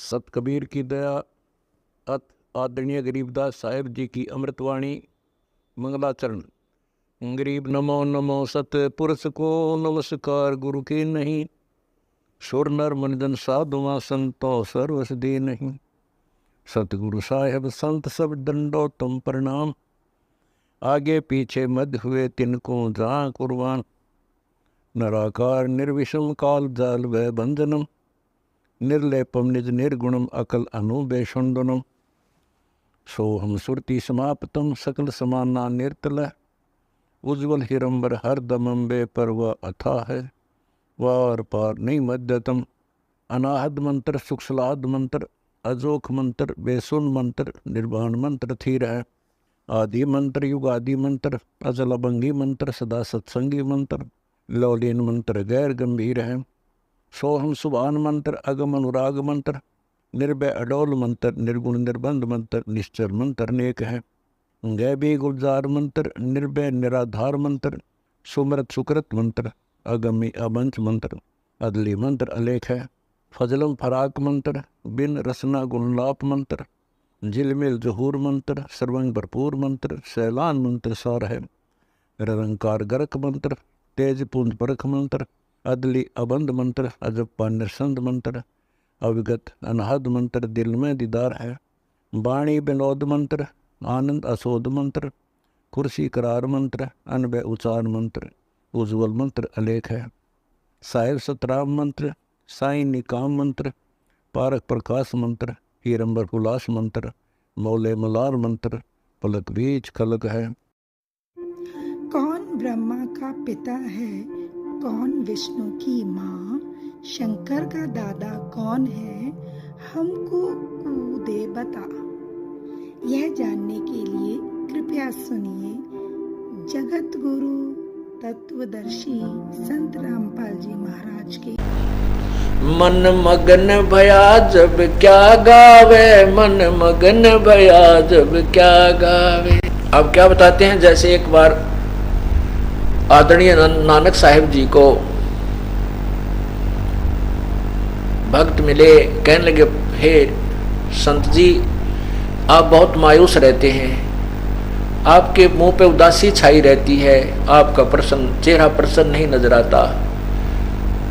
सत कबीर की दया अत आदरणीय गरीबदास साहेब जी की अमृतवाणी मंगलाचरण। गरीब नमो नमो सत पुरुष को नमस्कार गुरु की नहीं, सुर नर मनजन साधुआ संतो सर्वस दे नहीं। सतगुरु साहेब संत सब दंडो तुम प्रणाम, आगे पीछे मध्य हुए तिनको जहाँ कुर्बान। नराकार निर्विषम काल जाल व बंधनम, निर्लेपम निज निर्गुणम अकल अनुबेषुंडनम। सोहम सुरति समाप्तम सकल समाना निर्तल, उज्ज्वल हिरंबर हर दमंबे पर वह अथा है। वार पार नहीं मध्यतम, अनाहद मंत्र सुखसलाद मंत्र, अजोख मंत्र बेसुन मंत्र, निर्वाण मंत्र थीर है। आदि मंत्र युगादि मंत्र, अजल अभंगी मंत्र, सदा सत्संगी मंत्र, लौलीन मंत्र गैर गंभीर है। सोहम सुभान मंत्र, अगम अनुराग मंत्र, निर्भय अडोल मंत्र, निर्गुण निर्बंध मंत्र, निश्चर मंत्र अनेक है। गैबी गुलजार मंत्र, निर्भय निराधार मंत्र, सुमरत सुकृत मंत्र, अगमी अबंच मंत्र, अदली मंत्र अलेख है। फजलम फराक मंत्र, बिन रसना गुणलाप मंत्र, झिलमिल जहूर मंत्र, सर्वंग भरपूर मंत्र, सैलान मंत्र सार है। निरंकार गरक मंत्र, तेज पुंज परख मंत्र, अदली अबंध मंत्र, अजप्पा निरसंद मंत्र, अविगत अनहद मंत्र, दिल में दीदार है। वाणी विनोद मंत्र, आनंद असोद मंत्र, कुर्सी करार मंत्र, अनबय उचार मंत्र, उज्ज्वल मंत्र अलेख है। साहिब सतराम मंत्र, साई निकाम मंत्र, पारक प्रकाश मंत्र, हीरंबर हुलास मंत्र, मौले मलार मंत्र, पलक बीज खलक है। कौन ब्रह्मा का पिता है, कौन विष्णु की माँ, शंकर का दादा कौन है, हमको दे बता। यह जानने के लिए कृपया सुनिए जगत गुरु तत्वदर्शी संत रामपाल जी महाराज के। मन मगन भया जब क्या गावे, मन मगन भया जब क्या गावे। अब क्या बताते हैं, जैसे एक बार आदरणीय नानक साहिब जी को भक्त मिले, कहने लगे हे संत जी, आप बहुत मायूस रहते हैं, आपके मुंह पे उदासी छाई रहती है, आपका चेहरा प्रसन्न नहीं नजर आता,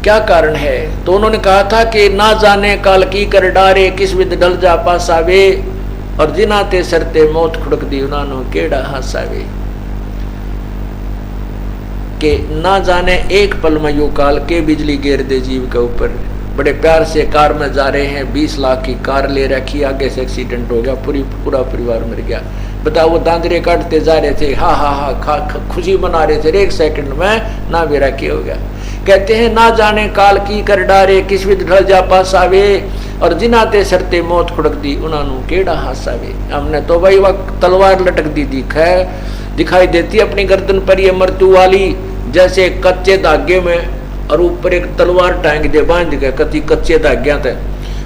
क्या कारण है? तो उन्होंने कहा था कि ना जाने काल की कर डारे, किस विद ढल जा पासावे, और जिनाते सरते मौत खुड़क दी उन्होंने केड़ा हासावे। कि ना जाने एक पल में यो काल के बिजली गिर दे जीव के ऊपर। बड़े प्यार से कार में जा रहे हैं, 20 लाख की कार ले रखी, आगे से एक्सीडेंट हो गया, पूरा परिवार मर गया। बताओ, वो दांदरे काटते जा रहे थे, हा हा हा खुशी मना रहे थे, एक सेकंड में ना बेरा के हो गया। कहते हैं ना जाने काल की कर डारे, किस विद ढल जा पासावे, और जिनाते सरते मौत खुड़क दी उन्होंने केड़ा हासावे। हमने तो भाई वक्त तलवार लटक दी दिखाई देती अपनी गर्दन पर ये मृत्यु वाली, जैसे कच्चे धागे में, और ऊपर एक तलवार टांग दे बांध के कच्चे धाग्या थे,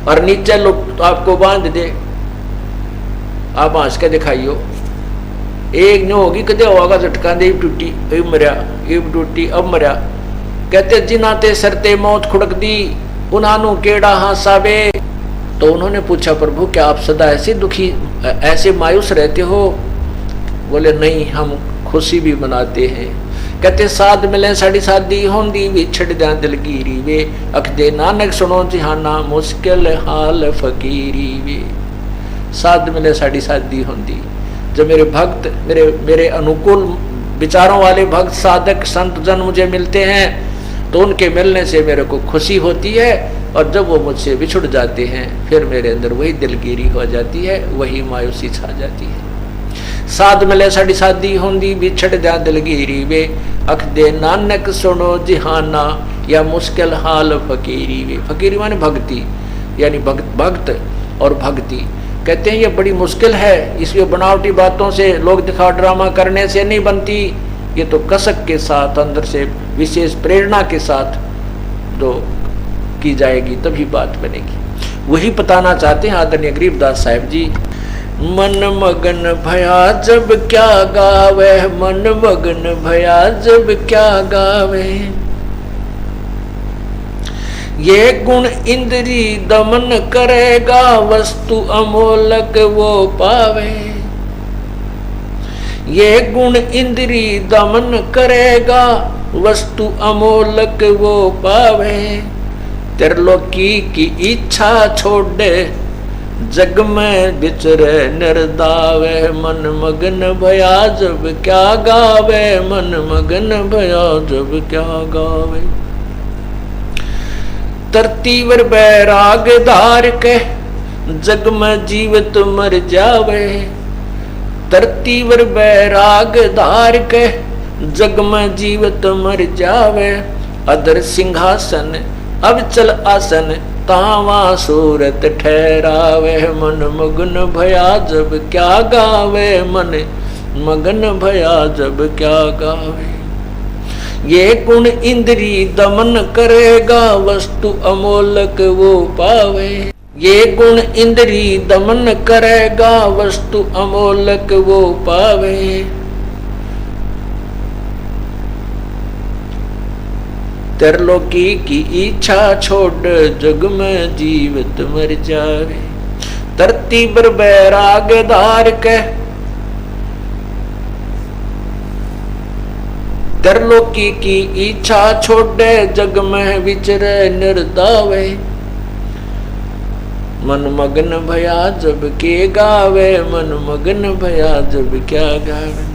और नीचे लोग आपको बांध दे, आप हंस के दिखाइयो। एक न्यू होगी कदे होगा झटका दे, टूटी अब मरिया, अब टूटी अब मरिया। कहते जिनाते सरते मौत खुड़क दी उन्होंने केड़ा हासावे। तो उन्होंने पूछा, प्रभु क्या आप सदा ऐसे दुखी ऐसे मायूस रहते हो? बोले नहीं, हम खुशी भी मनाते हैं। कहते साध मिले साड़ी शादी होंदी, विछड़ जा दिलगीरी वे, अख दे नानक सुनो जिहाना, मुश्किल हाल फकीरी वे। साध मिले साड़ी शादी होंदी, जब मेरे भक्त मेरे अनुकूल विचारों वाले भक्त साधक संत जन मुझे मिलते हैं, तो उनके मिलने से मेरे को खुशी होती है, और जब वो मुझसे बिछुड़ जाते हैं फिर मेरे अंदर वही दिलगिरी हो जाती है, वही मायूसी छा जाती है। साध मिले साड़ी शादी होंदी, बिछड़ जा दिलगिरी वे, अख दे नानक सुनो जिहाना, या मुश्किल हाल फकीरी वे। फकीरी माने भक्ति, यानी भक्त और भक्ति। कहते हैं ये बड़ी मुश्किल है, इसलिए बनावटी बातों से लोग दिखावा ड्रामा करने से नहीं बनती, ये तो कसक के साथ अंदर से विशेष प्रेरणा के साथ जो की जाएगी तभी बात बनेगी। वही बताना चाहते हैं आदरणीय गरीबदास साहिब जी। मन मगन भया जब क्या गावे, मन मगन भया जब क्या गावे, ये गुण इंद्री दमन करेगा, वस्तु अमोलक वो पावे। ये गुण इंद्री दमन करेगा, वस्तु अमोलक वो पावे। त्रिलोकी की इच्छा छोड़े, जग में विचरे निर्दावे। मन मगन भया जब क्या गावे, मन मगन भया जब क्या गावे। तरतीवर बैराग धार के, जग में जीवित मर जावे। तरतीवर बैराग धार के, जग में जीवित मर जावे। अदर सिंहासन अब चल आसन, तावा सूरत ठहरावे। मन मगन भया जब क्या गावे, मन मगन भया जब क्या गावे। ये गुण इंद्री दमन करेगा, वस्तु अमोलक वो पावे। ये गुण इंद्री दमन करेगा, वस्तु अमोलक वो पावे। त्रिलोकी की इच्छा छोड़, जग में जीवित मर जावे। तरतीबर बैराग धार के, त्रिलोकी की इच्छा छोड़े, जग में विचरे निर्दावे। मन मगन भया जब के गावे, मन मगन भया जब क्या गावे।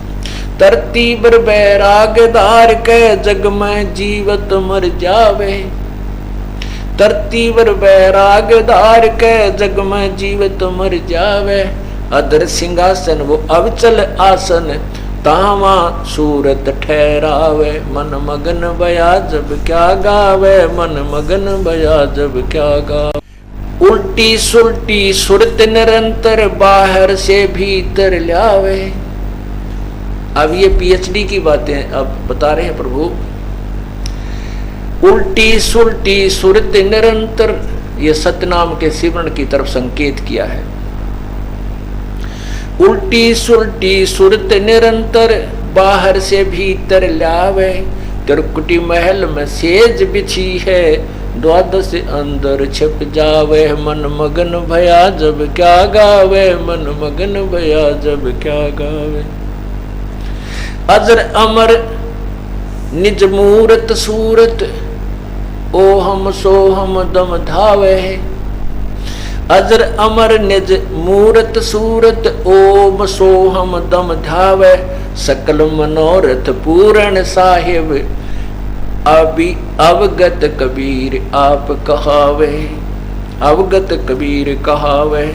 तरतीबर बैराग धार के, जग में जीवत मर जावे। तरतीबर बैराग धार के, जग में जीवत मर जावे। अदर सिंहासन वो अवचल आसन, तावा सूरत ठहरावे। मन मगन भया जब क्या गावे, मन मगन भया जब क्या गावे। उल्टी सुल्टी सुरत निरंतर, बाहर से भीतर लावे। अब ये पीएचडी की बातें अब बता रहे हैं प्रभु। उल्टी सुल्टी सुरत निरंतर, ये सतनाम के सिमरण की तरफ संकेत किया है। उल्टी सुल्टी सुरत निरंतर, बाहर से भीतर लावे। त्रिकुटी महल में सेज बिछी है, द्वादश अंदर छिप जावे। मन मगन भया जब क्या गावे, मन मगन भया जब क्या गावे। अजर अमर निज मूरत सूरत, ओ हम सो हम दम धावे। अजर अमर निज मूरत सूरत, ओम सो हम दम धावे। सकल मनोरथ पूर्ण साहिब, अभी अवगत कबीर आप कहावे। अवगत कबीर कहावे।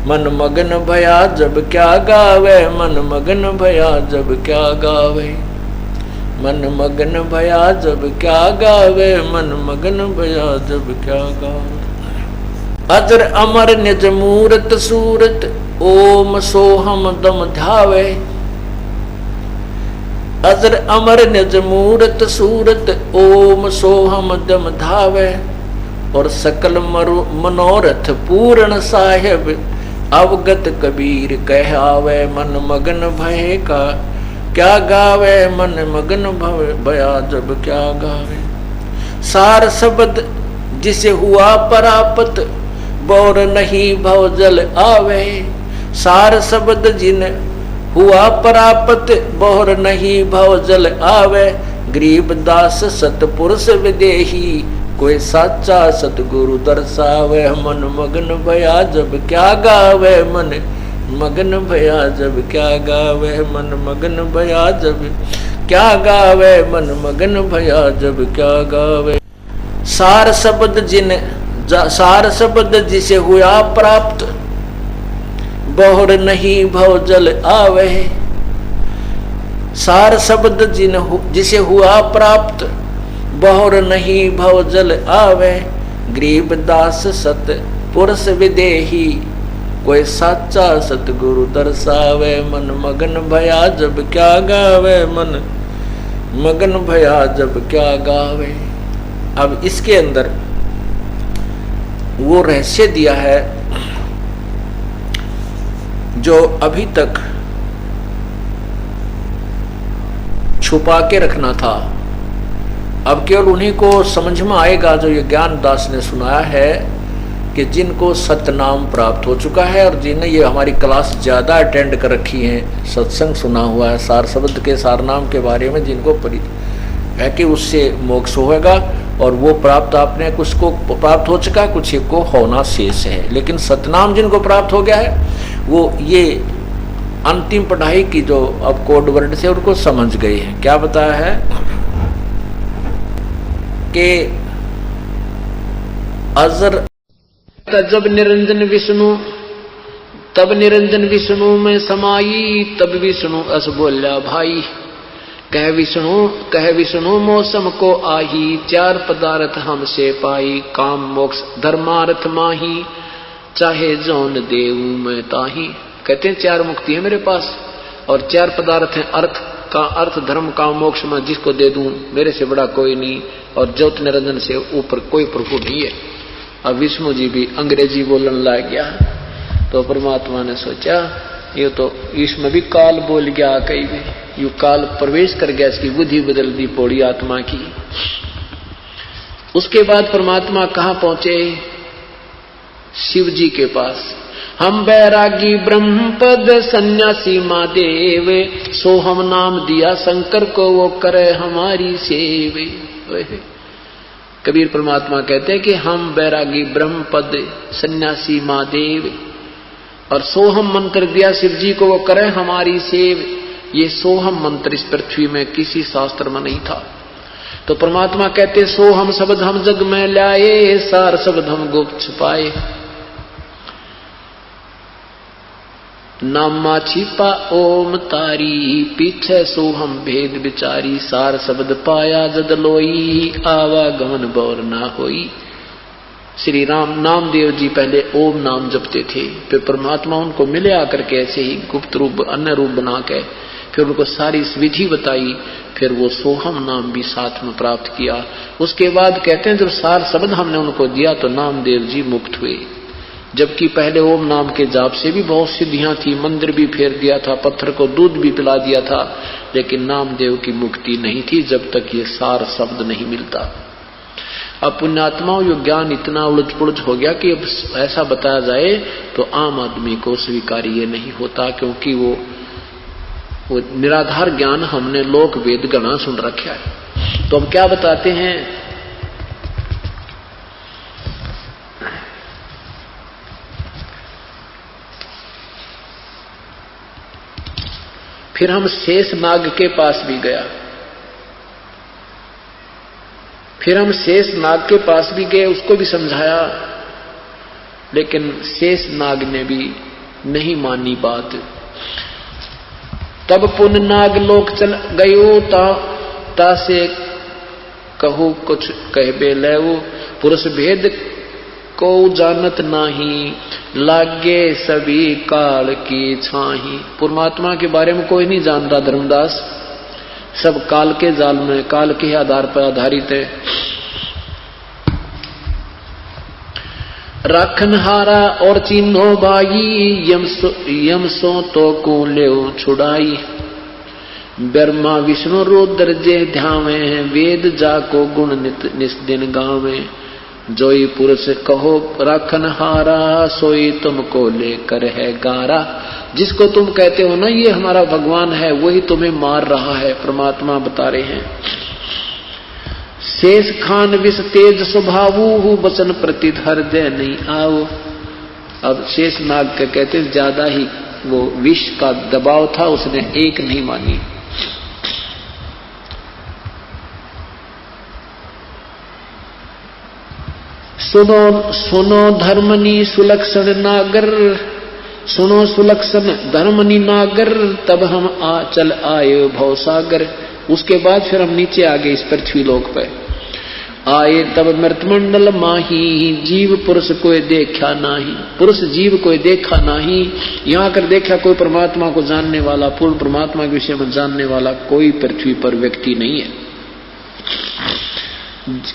मन मगन भया जब क्या गावे, मन मगन भया जब क्या गावे। मन मगन भया जब क्या गावे, मन मगन भया जब क्या गावे। अजर अमर निज मूरत सूरत, ओम सो हम दम धावे। अजर अमर निज मूरत सूरत, ओम सो हम दम धावे। और सकल मनोरथ पूर्ण साहिब, अवगत कबीर कहावे। मन मगन भय का क्या गावे, मन मगन भया जब क्या गावे। सार शब्द जिसे हुआ परापत, बोर नहीं भव जल आवे। सार शब्द जिन हुआ परापत, बोर नहीं भव जल आवे। गरीब दास सतपुरुष विदेही, कोई साचा सतगुरु दर्शावे। मन मगन भया जब क्या गावे, मन मगन भया जब क्या गावे। मन मगन भया जब क्या गावे, मन मगन भया जब क्या गावे। सार शब्द जिसे हुआ प्राप्त, बहुर नहीं भव जल आवे। सार शब्द जिसे हुआ प्राप्त, बहुर नहीं भव जल आवे। गरीब दास सत पुरुष विदेही, कोई साचा सतगुरु दर्शावे। मन मगन भया जब क्या गावे, मन मगन भया जब क्या गावे। अब इसके अंदर वो रहस्य दिया है जो अभी तक छुपा के रखना था, अब केवल उन्हीं को समझ में आएगा जो ये ज्ञान दास ने सुनाया है कि जिनको सतनाम प्राप्त हो चुका है और जिन्हें ये हमारी क्लास ज़्यादा अटेंड कर रखी है, सत्संग सुना हुआ है, सार शब्द के सार नाम के बारे में जिनको है कि उससे मोक्ष होगा। और वो प्राप्त आपने कुछ को प्राप्त हो चुका, कुछ को होना शेष है। लेकिन सतनाम जिनको प्राप्त हो गया है वो ये अंतिम पढ़ाई की जो अब कोड वर्ड से उनको समझ गए हैं। क्या बताया है कि अजर जब निरंजन विष्णु तब निरंजन विष्णु में समाई, तब विष्णु अस बोल्या भाई। कह विष्णु मौसम को आही, चार पदार्थ हमसे पाई, काम मोक्ष धर्मार्थ माही, चाहे जौन देऊ मैं ताही। कहते हैं चार मुक्ति है मेरे पास और चार पदार्थ हैं, अर्थ धर्म काम मोक्ष में जिसको दे दूं मेरे से बड़ा कोई नहीं और ज्योत निरंजन से ऊपर कोई प्रभु नहीं है। अब विष्णु जी भी अंग्रेजी बोलने लग गया तो परमात्मा ने सोचा ये तो इसमें भी काल बोल गया, कई भी यू काल प्रवेश कर गया, इसकी बुद्धि बदल दी पौड़ी आत्मा की। उसके बाद परमात्मा कहां पहुंचे? शिव जी के पास। हम बैरागी ब्रह्मपद सन्यासी महादेव, सो हम नाम दिया शंकर को, वो करे हमारी सेवे। कबीर परमात्मा कहते हैं कि हम बैरागी ब्रह्मपद सन्यासी महादेव और सोहम मंत्र दिया शिव जी को, वो करे हमारी सेव। ये सोहम मंत्र इस पृथ्वी में किसी शास्त्र में नहीं था। तो परमात्मा कहते सोहम शब्द हम जग में लाए, सार शब्द हम गुप्त छुपाए। नामा छिपा ओम तारी, पीछे सोहम भेद बिचारी, सार शब्द पाया जद लोई, आवागमन बौर ना होई। श्री राम नामदेव जी पहले ओम नाम जपते थे, फिर परमात्मा उनको मिले आकर के ऐसे ही गुप्त रूप अन्य रूप बना के फिर उनको सारी विधि बताई, फिर वो सोहम नाम भी साथ में प्राप्त किया। उसके बाद कहते हैं जब सार शब्द हमने उनको दिया तो नामदेव जी मुक्त हुए। जबकि पहले ओम नाम के जाप से भी बहुत सिद्धियां थी, मंदिर भी फेर दिया था, पत्थर को दूध भी पिला दिया था, लेकिन नामदेव की मुक्ति नहीं थी जब तक ये सार शब्द नहीं मिलता। अब पुण्यात्माओं यो ज्ञान इतना उलझ पुलझ हो गया कि अब ऐसा बताया जाए तो आम आदमी को स्वीकार्य नहीं होता, क्योंकि वो निराधार ज्ञान हमने लोक वेद गणा सुन रखा है। तो हम क्या बताते हैं? फिर हम शेष नाग के पास भी गया, फिर हम शेष नाग के पास भी गए, उसको भी समझाया, लेकिन शेष नाग ने भी नहीं मानी बात। तब पुन नाग लोक चल गयो, ता से कहू कुछ कहबे लेवो, पुरुष भेद को जानत नाही, लागे सभी काल की छाही। परमात्मा के बारे में कोई नहीं जानता धर्मदास, सब काल के जाल में, काल के आधार पर आधारित है। राखनहारा और चिन्हो भाई, यम सो तो को ले छुड़ाई। ब्रह्मा विष्णु रुद्र जे ध्यावे, वेद जाको गुण नित दिन गावे। जोई पुरुष कहो राखनहारा, सोई तुमको लेकर है गारा। जिसको तुम कहते हो ना ये हमारा भगवान है, वही तुम्हें मार रहा है, परमात्मा बता रहे हैं। शेष खान विष तेज स्वभावु, वचन प्रति हृदय नहीं आओ। अब शेष नाग के कहते ज्यादा ही वो विष का दबाव था, उसने एक नहीं मानी। सुनो धर्मनी सुलक्षण नागर, सुनो सुलक्षण धर्मनी नागर, तब हम चल आए भवसागर। उसके बाद फिर हम नीचे आ गए इस पृथ्वी लोक पे आए। तब मृतमंडल माही, जीव पुरुष कोई देखा नाही। पुरुष जीव कोई देखा नाही, यहाँ कर देखा कोई परमात्मा को जानने वाला, पूर्ण परमात्मा के विषय में जानने वाला कोई पृथ्वी पर व्यक्ति नहीं है।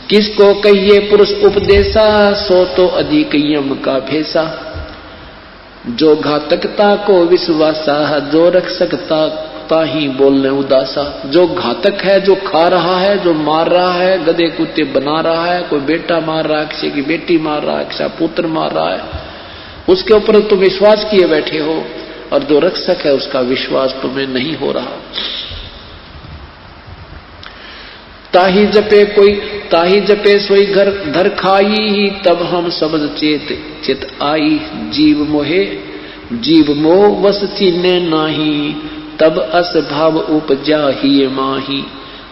किसको कहिए पुरुष उपदेशा, सो तो अधिक यम का भेसा। जो घातकता को विश्वासा, जो रक्षकता ताही बोलने उदासा। जो घातक है, जो खा रहा है, जो मार रहा है, गधे कुत्ते बना रहा है, कोई बेटा मार रहा है, किसी की बेटी मार रहा है, किसी पुत्र मार रहा है, उसके ऊपर तुम विश्वास किए बैठे हो, और जो रक्षक है उसका विश्वास तुम्हें नहीं हो रहा। ताही जपे सोई घर धर खाई, तब हम सबद चित आई। जीव मोह वस चीने नाही, तब अस भाव उपजा ही माही।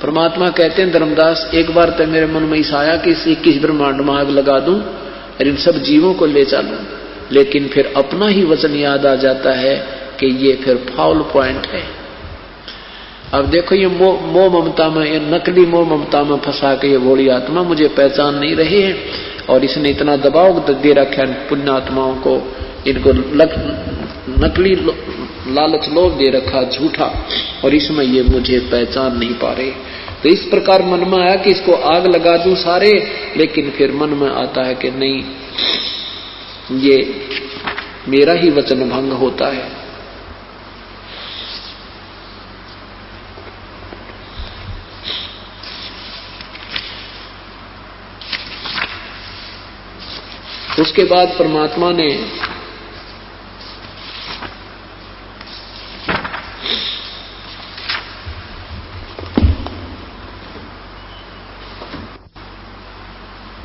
परमात्मा कहते हैं धर्मदास, एक बार तो मेरे मन में ऐसा आया कि इस 21 ब्रह्मांड में आग लगा दूं और इन सब जीवों को ले चलूं, लेकिन फिर अपना ही वचन याद आ जाता है कि ये फिर फाउल पॉइंट है। अब देखो ये मोह ममता में, ये नकली मोह ममता में फंसा के ये भोली आत्मा मुझे पहचान नहीं रही है, और इसने इतना दबाव दे रखा है पुण्य आत्माओं को, इनको नकली लालच लोभ दे रखा झूठा, और इसमें ये मुझे पहचान नहीं पा रहे। तो इस प्रकार मन में आया कि इसको आग लगा दूं सारे, लेकिन फिर मन में आता है कि नहीं, ये मेरा ही वचन भंग होता है। उसके बाद परमात्मा ने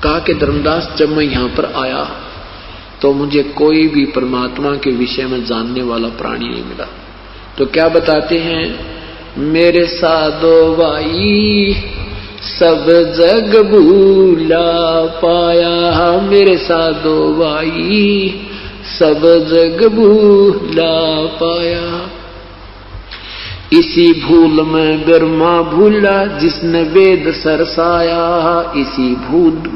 कहा कि धर्मदास, जब मैं यहां पर आया तो मुझे कोई भी परमात्मा के विषय में जानने वाला प्राणी नहीं मिला। तो क्या बताते हैं, मेरे साधो भाई सब जग भूला पाया, मेरे साधो भाई सब जग भूला पाया। इसी भूल में ब्रह्मा भूला जिसने वेद सरसाया, इसी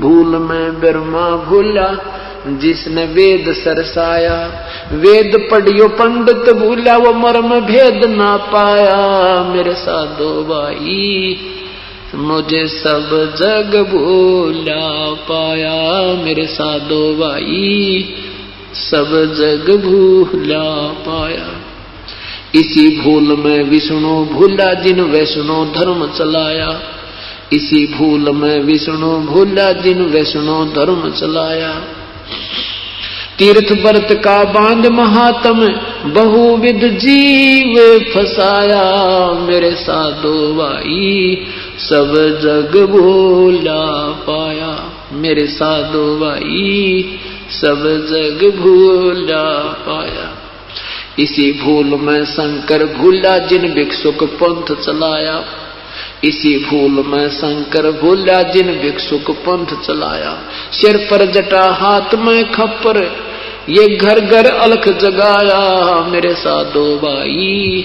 भूल में ब्रह्मा भूला जिसने वेद सरसाया। वेद पढ़ियो पंडित भूला, वो मर्म भेद ना पाया। मेरे साधो भाई मुझे सब जग भूला पाया, मेरे साधो भाई सब जग भूला पाया। इसी भूल में विष्णु भूला जिन वैष्णो धर्म चलाया, इसी भूल में विष्णु भूला जिन वैष्णो धर्म चलाया। तीर्थ व्रत का बांध महात्म बहुविध जीव फसाया, मेरे साधो भाई सब जग भूला पाया, मेरे साधो भाई सब जग भूला पाया। इसी भूल में शंकर भूला जिन भिक्षुक पंथ चलाया, इसी भूल में शंकर भूला जिन भिक्षुक पंथ चलाया। सिर पर जटा हाथ में खप्पर ये घर घर अलख जगाया, मेरे साधो भाई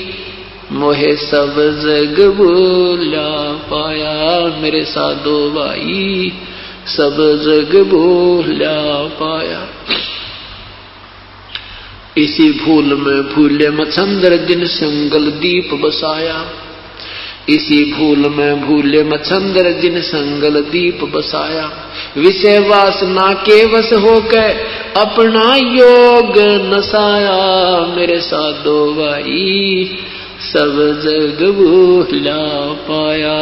मोहे सब जग भूला पाया, मेरे साधो भाई सब जग भूला पाया। इसी भूल में भूले मच्छंदर जिन संगल दीप बसाया, इसी भूल में भूले मच्छंदर जिन संगल दीप बसाया। विषय वासना के वश होकर अपना योग नसाया, मेरे साधो भाई सब जग भूला पाया,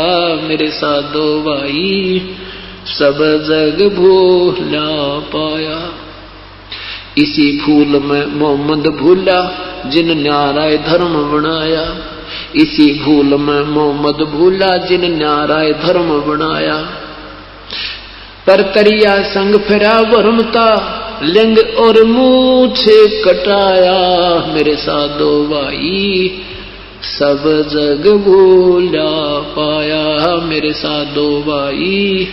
मेरे साधो भाई सब जग भूला पाया। इसी भूल में मोहम्मद भूला जिन न्यारा धर्म बनाया, इसी भूल में मोहम्मद भूला जिन न्यारा धर्म बनाया। पर तरिया संग फिरा वर्मता लिंग और मूछे कटाया, मेरे साधो भाई सब जग भूला पाया, मेरे साधो भाई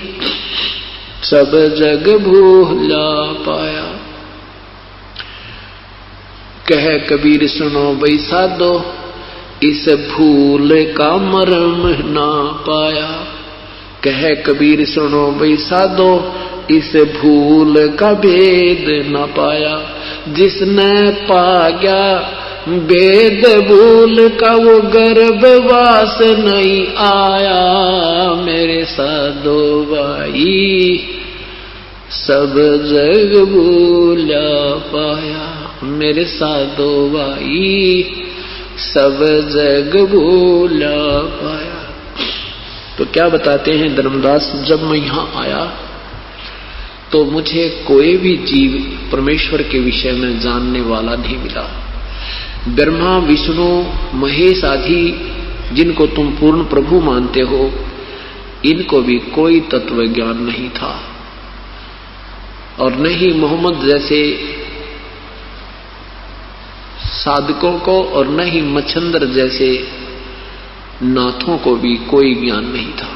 सब जग भूला पाया। कह कबीर सुनो भाई साधो इस भूल का मर्म ना पाया, कह कबीर सुनो भाई साधो इस भूल का भेद न पाया। जिसने पा गया वेद भूल का वो गर्भवास नहीं आया, मेरे साधो भाई सब जग भूला पाया, मेरे साधो भाई सब जग भूला पाया। तो क्या बताते हैं धर्मदास, जब मैं यहाँ आया तो मुझे कोई भी जीव परमेश्वर के विषय में जानने वाला नहीं मिला। ब्रह्मा विष्णु महेश आदि जिनको तुम पूर्ण प्रभु मानते हो, इनको भी कोई तत्व ज्ञान नहीं था, और न ही मोहम्मद जैसे साधकों को और न ही मच्छंदर जैसे नाथों को भी कोई ज्ञान नहीं था।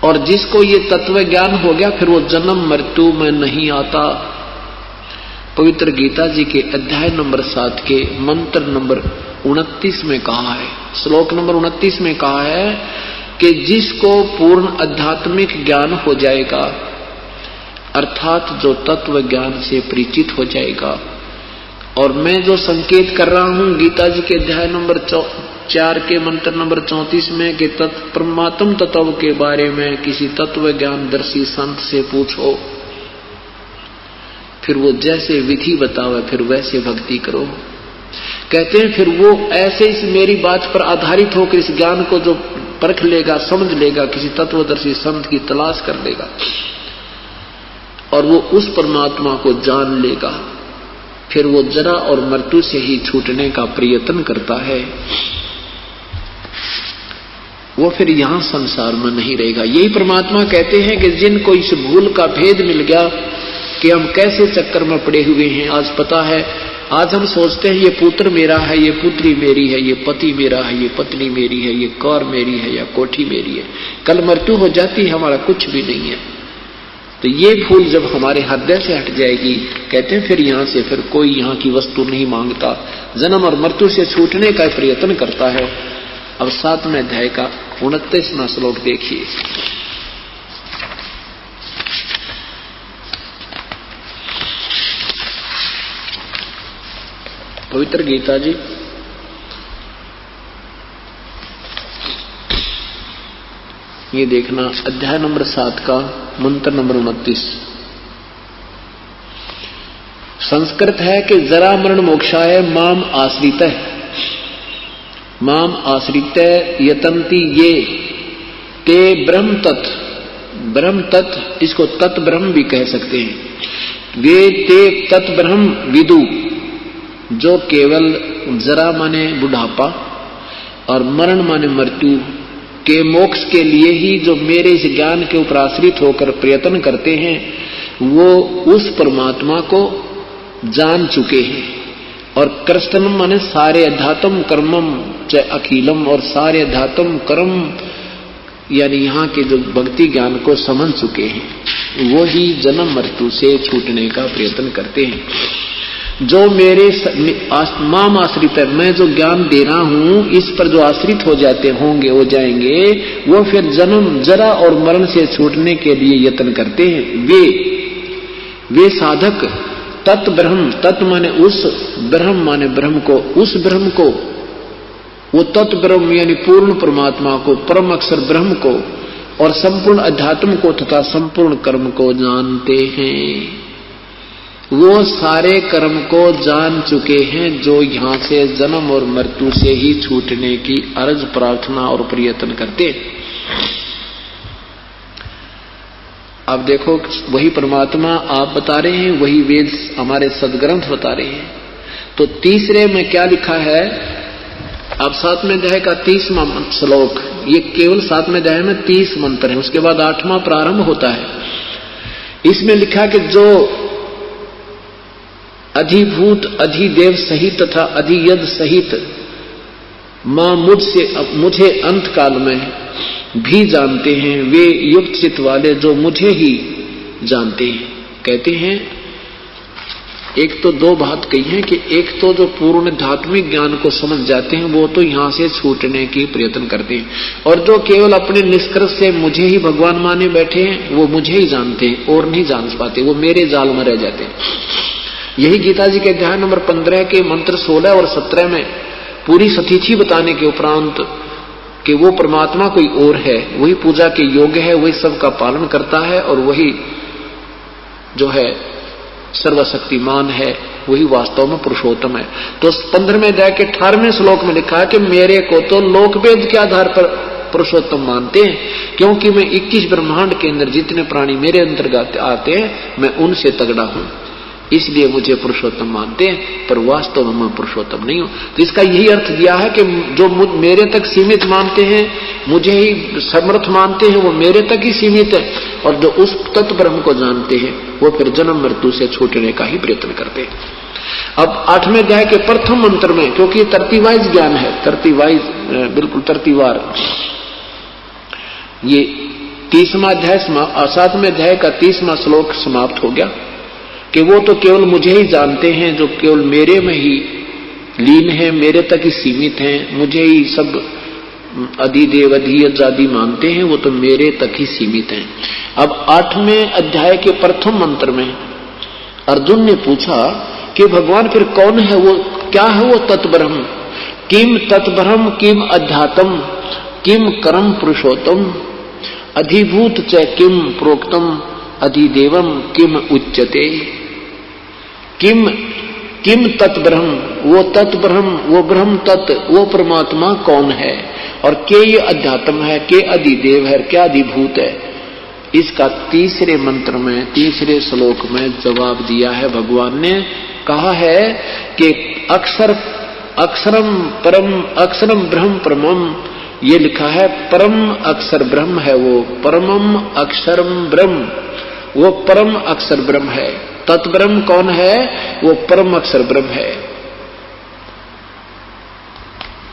और जिसको ये तत्व ज्ञान हो गया, फिर वो जन्म मृत्यु में नहीं आता। पवित्र गीता जी के अध्याय नंबर 7 के मंत्र नंबर 29 में कहा है, श्लोक नंबर 29 में कहा है कि जिसको पूर्ण आध्यात्मिक ज्ञान हो जाएगा, अर्थात जो तत्व ज्ञान से परिचित हो जाएगा। और मैं जो संकेत कर रहा हूं गीता जी के अध्याय नंबर 4 के मंत्र नंबर 34 में कि परमात्म तत्व के बारे में किसी तत्व ज्ञान दर्शी संत से पूछो, फिर वो जैसे विधि बतावे फिर वैसे भक्ति करो। कहते हैं फिर वो ऐसे इस मेरी बात पर आधारित होकर इस ज्ञान को जो परख लेगा, समझ लेगा, किसी तत्वदर्शी संत की तलाश कर लेगा और वो उस परमात्मा को जान लेगा, फिर वो जरा और मृत्यु से ही छूटने का प्रयत्न करता है। वो फिर यहां संसार में नहीं रहेगा। यही परमात्मा कहते हैं कि जिनको इस भूल का भेद मिल गया कि हम कैसे चक्कर में पड़े हुए हैं, आज पता है। आज हम सोचते हैं ये पुत्र मेरा है, ये पुत्री मेरी है, ये पति मेरा है, ये पत्नी मेरी है, ये कार मेरी है या कोठी मेरी है। कल मृत्यु हो जाती है, हमारा कुछ भी नहीं है। तो ये भूल जब हमारे हृदय से हट जाएगी, कहते हैं फिर यहां से फिर कोई यहां की वस्तु नहीं मांगता, जन्म और मृत्यु से छूटने का प्रयत्न करता है। अब 7वें अध्याय का 29वां श्लोक देखिए। पवित्र गीता जी ये देखना, अध्याय नंबर 7 का मंत्र नंबर 29। संस्कृत है कि जरा मरण मोक्षाय माम आश्रित, माम आश्रित यतन्ति ये ते ब्रह्म तत्। ब्रह्म तत्, इसको तत् ब्रह्म भी कह सकते हैं। वे ते तत् ब्रह्म विदु, जो केवल जरा माने बुढ़ापा और मरण माने मृत्यु के मोक्ष के लिए ही जो मेरे इस ज्ञान के ऊपर आश्रित होकर प्रयत्न करते हैं, वो उस परमात्मा को जान चुके हैं। और कृष्णम माने सारे अध्यात्म कर्मम च अखिलम, और सारे अध्यात्म कर्म यानी यहाँ के जो भक्ति ज्ञान को समझ चुके हैं, वो ही जन्म मृत्यु से छूटने का प्रयत्न करते हैं। जो मेरे माम आश्रित है, मैं जो ज्ञान दे रहा हूं, इस पर जो आश्रित हो जाते होंगे, हो जाएंगे, वो फिर जन्म जरा और मरण से छूटने के लिए यत्न करते हैं। वे साधक तत् ब्रह्म, तत् माने उस, ब्रह्म माने ब्रह्म को, उस ब्रह्म को, वो तत् ब्रह्म यानी पूर्ण परमात्मा को, परम अक्षर ब्रह्म को और संपूर्ण अध्यात्म को तथा संपूर्ण कर्म को जानते हैं। वो सारे कर्म को जान चुके हैं जो यहां से जन्म और मृत्यु से ही छूटने की अर्ज प्रार्थना और प्रयत्न करते। अब देखो, वही परमात्मा आप बता रहे हैं, वही वेद हमारे सदग्रंथ बता रहे हैं। तो तीसरे में क्या लिखा है? अब 7वें अध्याय का 30वां श्लोक, ये केवल 7वें अध्याय में 30 मंत्र है, उसके बाद 8वां प्रारंभ होता है। इसमें लिखा कि जो अधिभूत अधिदेव सहित तथा अधियद सहित मां मुझे अंत काल में भी जानते हैं, वे युक्त चित्त वाले जो मुझे ही जानते हैं। कहते हैं एक तो दो बात कही है कि एक तो जो पूर्ण धात्मिक ज्ञान को समझ जाते हैं वो तो यहां से छूटने की प्रयत्न करते हैं, और जो केवल अपने निष्कर्ष से मुझे ही भगवान माने बैठे हैं वो मुझे ही जानते हैं और नहीं जान पाते, वो मेरे जाल में रह जाते हैं। यही गीता जी के अध्याय नंबर 15 के मंत्र 16 और 17 में पूरी सतीथि बताने के उपरांत कि वो परमात्मा कोई और है, वही पूजा के योग्य है, वही सबका पालन करता है और वही जो है सर्वशक्तिमान है, वही वास्तव में पुरुषोत्तम है। तो 15वें अध्याय के 18वें श्लोक में लिखा है कि मेरे को तो लोकवेद के आधार पर पुरुषोत्तम मानते हैं, क्योंकि मैं 21 ब्रह्मांड के अंदर जितने प्राणी मेरे अंतर्गत आते हैं मैं उनसे तगड़ा हूं, इसलिए मुझे पुरुषोत्तम मानते हैं, पर वास्तव में मैं पुरुषोत्तम नहीं हूं। तो इसका यही अर्थ दिया है कि जो मेरे तक सीमित मानते हैं, मुझे ही समर्थ मानते हैं, वो मेरे तक ही सीमित है, और जो उस तत्व ब्रह्म को जानते हैं वो फिर जन्म मृत्यु से छूटने का ही प्रयत्न करते हैं। अब 8वें अध्याय के प्रथम मंत्र में, क्योंकि ये तरतीवाइज ज्ञान है, तरतीवाइज बिल्कुल तरतीवार, ये 30वां अध्याय 7वें अध्याय का 30वां श्लोक समाप्त हो गया कि वो तो केवल मुझे ही जानते हैं, जो केवल मेरे में ही लीन है, मेरे तक ही सीमित हैं, मुझे ही सब अधिदेव अधियज आदि मानते हैं, वो तो मेरे तक ही सीमित हैं। अब 8वें अध्याय के प्रथम मंत्र में अर्जुन ने पूछा कि भगवान फिर कौन है, वो क्या है वो तत्ब्रह्म? किम तत्ब्रह्म किम अध्यात्म किम कर्म पुरुषोत्तम अधिभूत च किम प्रोक्तम अधिदेवम किम उच्यते। किम किम तत्ब्रह्म, वो तत्ब्रह्म, वो ब्रह्म तत्व, वो परमात्मा कौन है, और के ये अध्यात्म है, के अधिदेव है, क्या अधिभूत है। इसका तीसरे मंत्र में, तीसरे श्लोक में जवाब दिया है। भगवान ने कहा है कि अक्षरम परम अक्षरम ब्रह्म परमम, ये लिखा है परम अक्षर ब्रह्म है वो, परमम अक्षरम ब्रह्म, वो परम अक्षर ब्रह्म है। तत्ब्रह्म कौन है? वो परम अक्षर ब्रह्म है।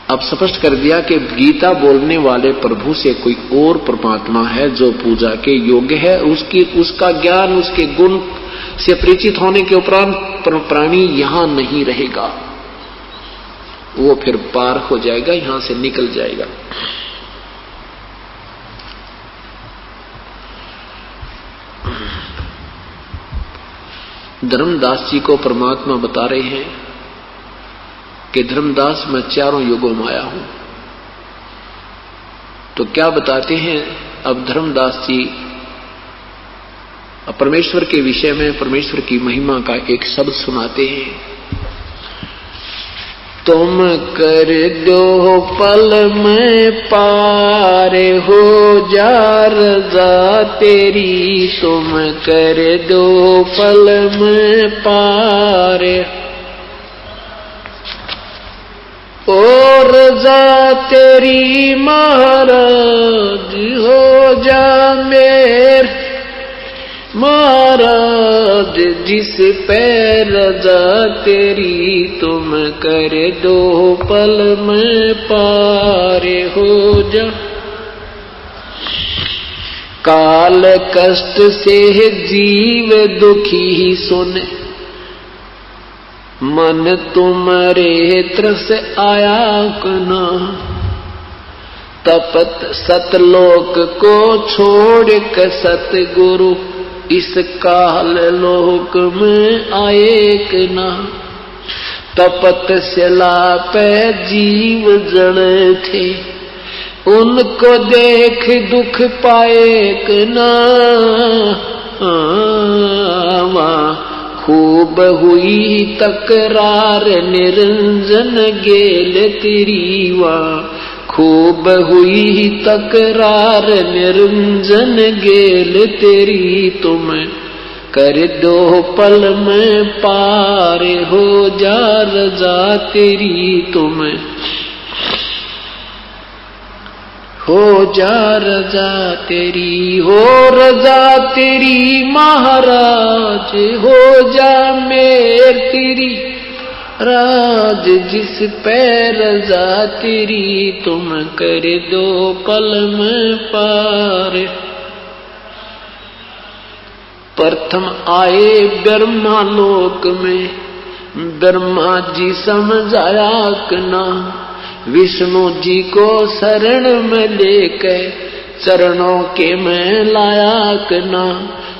अब स्पष्ट कर दिया कि गीता बोलने वाले प्रभु से कोई और परमात्मा है जो पूजा के योग्य है, उसका ज्ञान, उसके गुण से परिचित होने के उपरांत प्राणी यहां नहीं रहेगा, वो फिर पार हो जाएगा, यहां से निकल जाएगा। धर्मदास जी को परमात्मा बता रहे हैं कि धर्मदास मैं चारों युगों में आया हूं। तो क्या बताते हैं अब धर्मदास जी परमेश्वर के विषय में, परमेश्वर की महिमा का एक शब्द सुनाते हैं। तुम कर दो पल में पार हो जा रज़ा तेरी, तुम कर दो पल में पार और रज़ा तेरी महाराज हो जा मेरे महाराज, जिस पे रज़ा तेरी तुम कर दो पल में पार हो जा। काल कष्ट से जीव दुखी सुन, मन तुम्हारे त्रस आया कना, तपत सतलोक को छोड़ कर सतगुरु इस काल लोक में आए कि ना। तपत शिला पे जीव जड़े थे, उनको देख दुख पाए कि ना। खूब हुई तकरार निरंजन गेल तेरी वा, खूब हुई तकरार निरंजन गेल तेरी, तुम कर दो पल में पार हो जा रज़ा तेरी, तुम हो जा रज़ा तेरी, हो रज़ा तेरी महाराज हो जा मेर तेरी राज, जिस पे रज़ा तेरी तुम कर दो पल में पार। प्रथम आए ब्रह्मा लोक में, ब्रह्मा जी समझाया कना, विष्णु जी को शरण में लेकर चरणों के में लाया कना,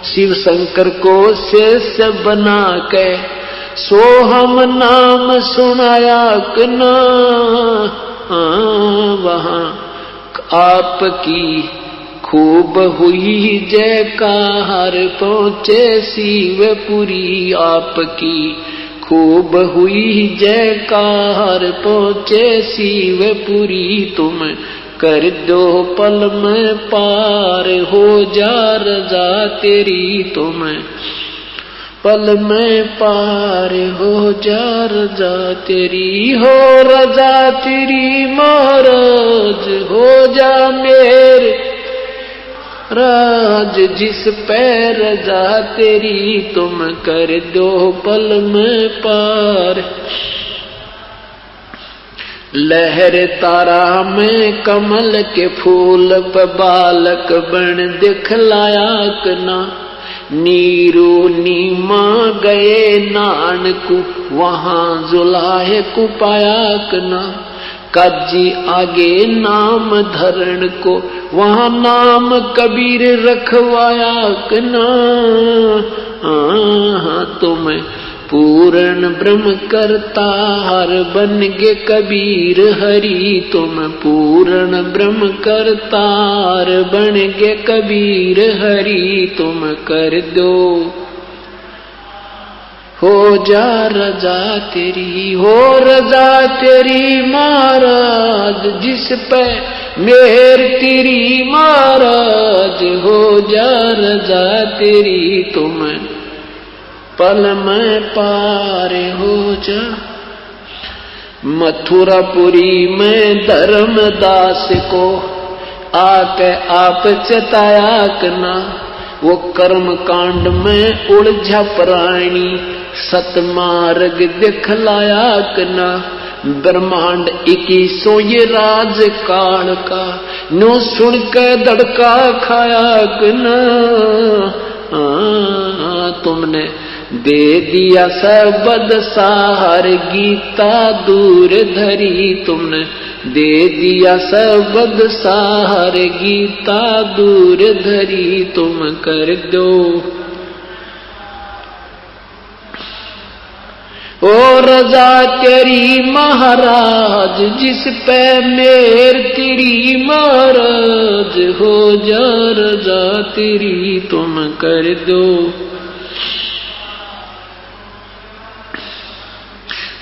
शिव शंकर को शेष बना के सोहम नाम सुनाया कना। वहां आपकी खूब हुई जयकार पहुँचे शिवपुरी आपकी, खूब हुई जयकार पहुँचे शिवपुरी, तुम कर दो पल में पार हो जा रजा तेरी, तुम पल में पार हो जा रजा तेरी, हो रजा तेरी महाराज हो जा मेरे राज, जिस पे रजा तेरी तुम कर दो पल में पार। लहर तारा में कमल के फूल पे बालक बन दिखलाया कना, नीरू नीमा गए नानकू वहां जुलाहे को पाया कना, काजी आगे नाम धरण को वहां नाम कबीर रखवाया कना। तुम पूर्ण ब्रह्म करतार बन गे कबीर हरि, तुम पूर्ण ब्रह्म करतार बन गे कबीर हरि, तुम कर दो हो जा रजा तेरी, हो रजा तेरी महाराज, जिस पे मेहर तेरी महाराज हो जा रजा तेरी, तुम पल में पार हो जा। मथुरापुरी में धर्मदास को आके आप चताया कना, वो कर्म कांड में उलझा प्राणी सतमार्ग दिखलाया कना, ब्रह्मांड 21 ये राज काल का नो सुन के धड़का खाया कना। तुमने दे दिया सबद सार गीता दूर धरी, तुमने दे दिया सबद सार गीता दूर धरी, तुम कर दो ओ रजा तेरी महाराज, जिस पे मेर तेरी महाराज हो जा रजा तेरी, तुम कर दो।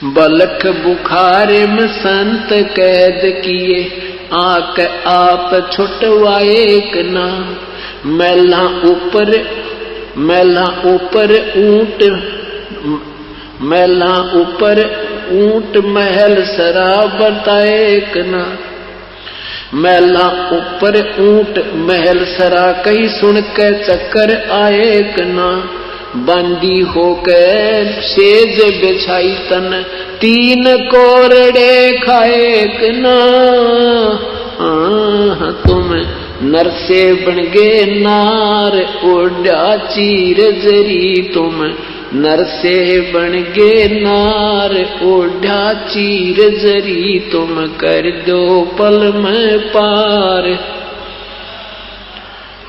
बलख बुखारे में संत कैद किए आके आप छुटवाए कना, मैला ऊपर ऊंट मैला ऊपर ऊंट महल शराब बताए कना, मैला ऊपर ऊंट महल सरा कहीं सुन के चक्कर आए कना, बंदी होकर सेज बिछाई तन 3 कोरड़े खाए कना। तुम नर से बन गे नार ओढ़ा चीर जरी, तुम नर से बन गे नार ओढ़ा चीर जरी, तुम कर दो पल में पार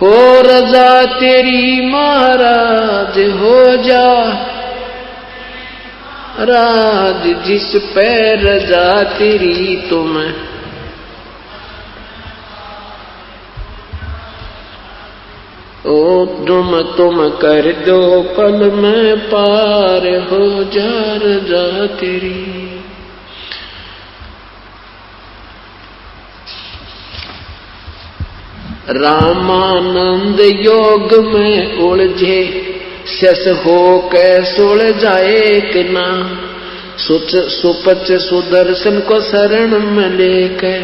हो रजा तेरी महाराज हो जा राज, जिस पे रजा तेरी तुम ओ तुम कर दो पल में पार हो जा रजा तेरी। रामानंद योग में उलझे शस हो के सुलझाए कि ना, सुपच सुदर्शन को शरण में लेके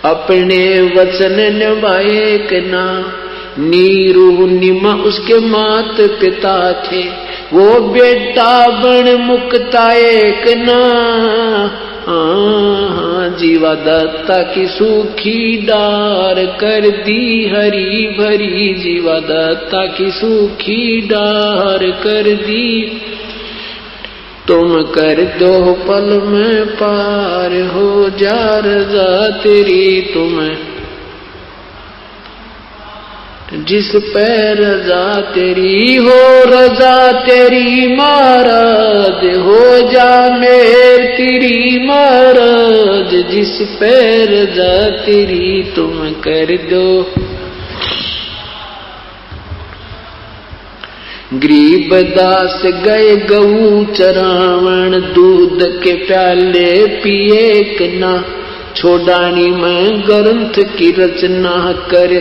अपने वचन निभाए कि ना। नीरू निमा उसके मात पिता थे, वो बेटा बन मुक्ताए कि ना। जीवा दत्ता की सूखी डार कर दी हरी भरी, जीवा दत्ता की सूखी डार कर दी। तुम कर दो पल में पार हो जा रजा तेरी, तुम्हें जिस पे रजा तेरी हो रजा तेरी महाराज हो जा मेर तेरी महाराज, जिस पे रजा तेरी तुम कर दो। गरीबदास गए गऊ चरावण, दूध के प्याले पिए कना, छोड़ानी में ग्रंथ की रचना कर,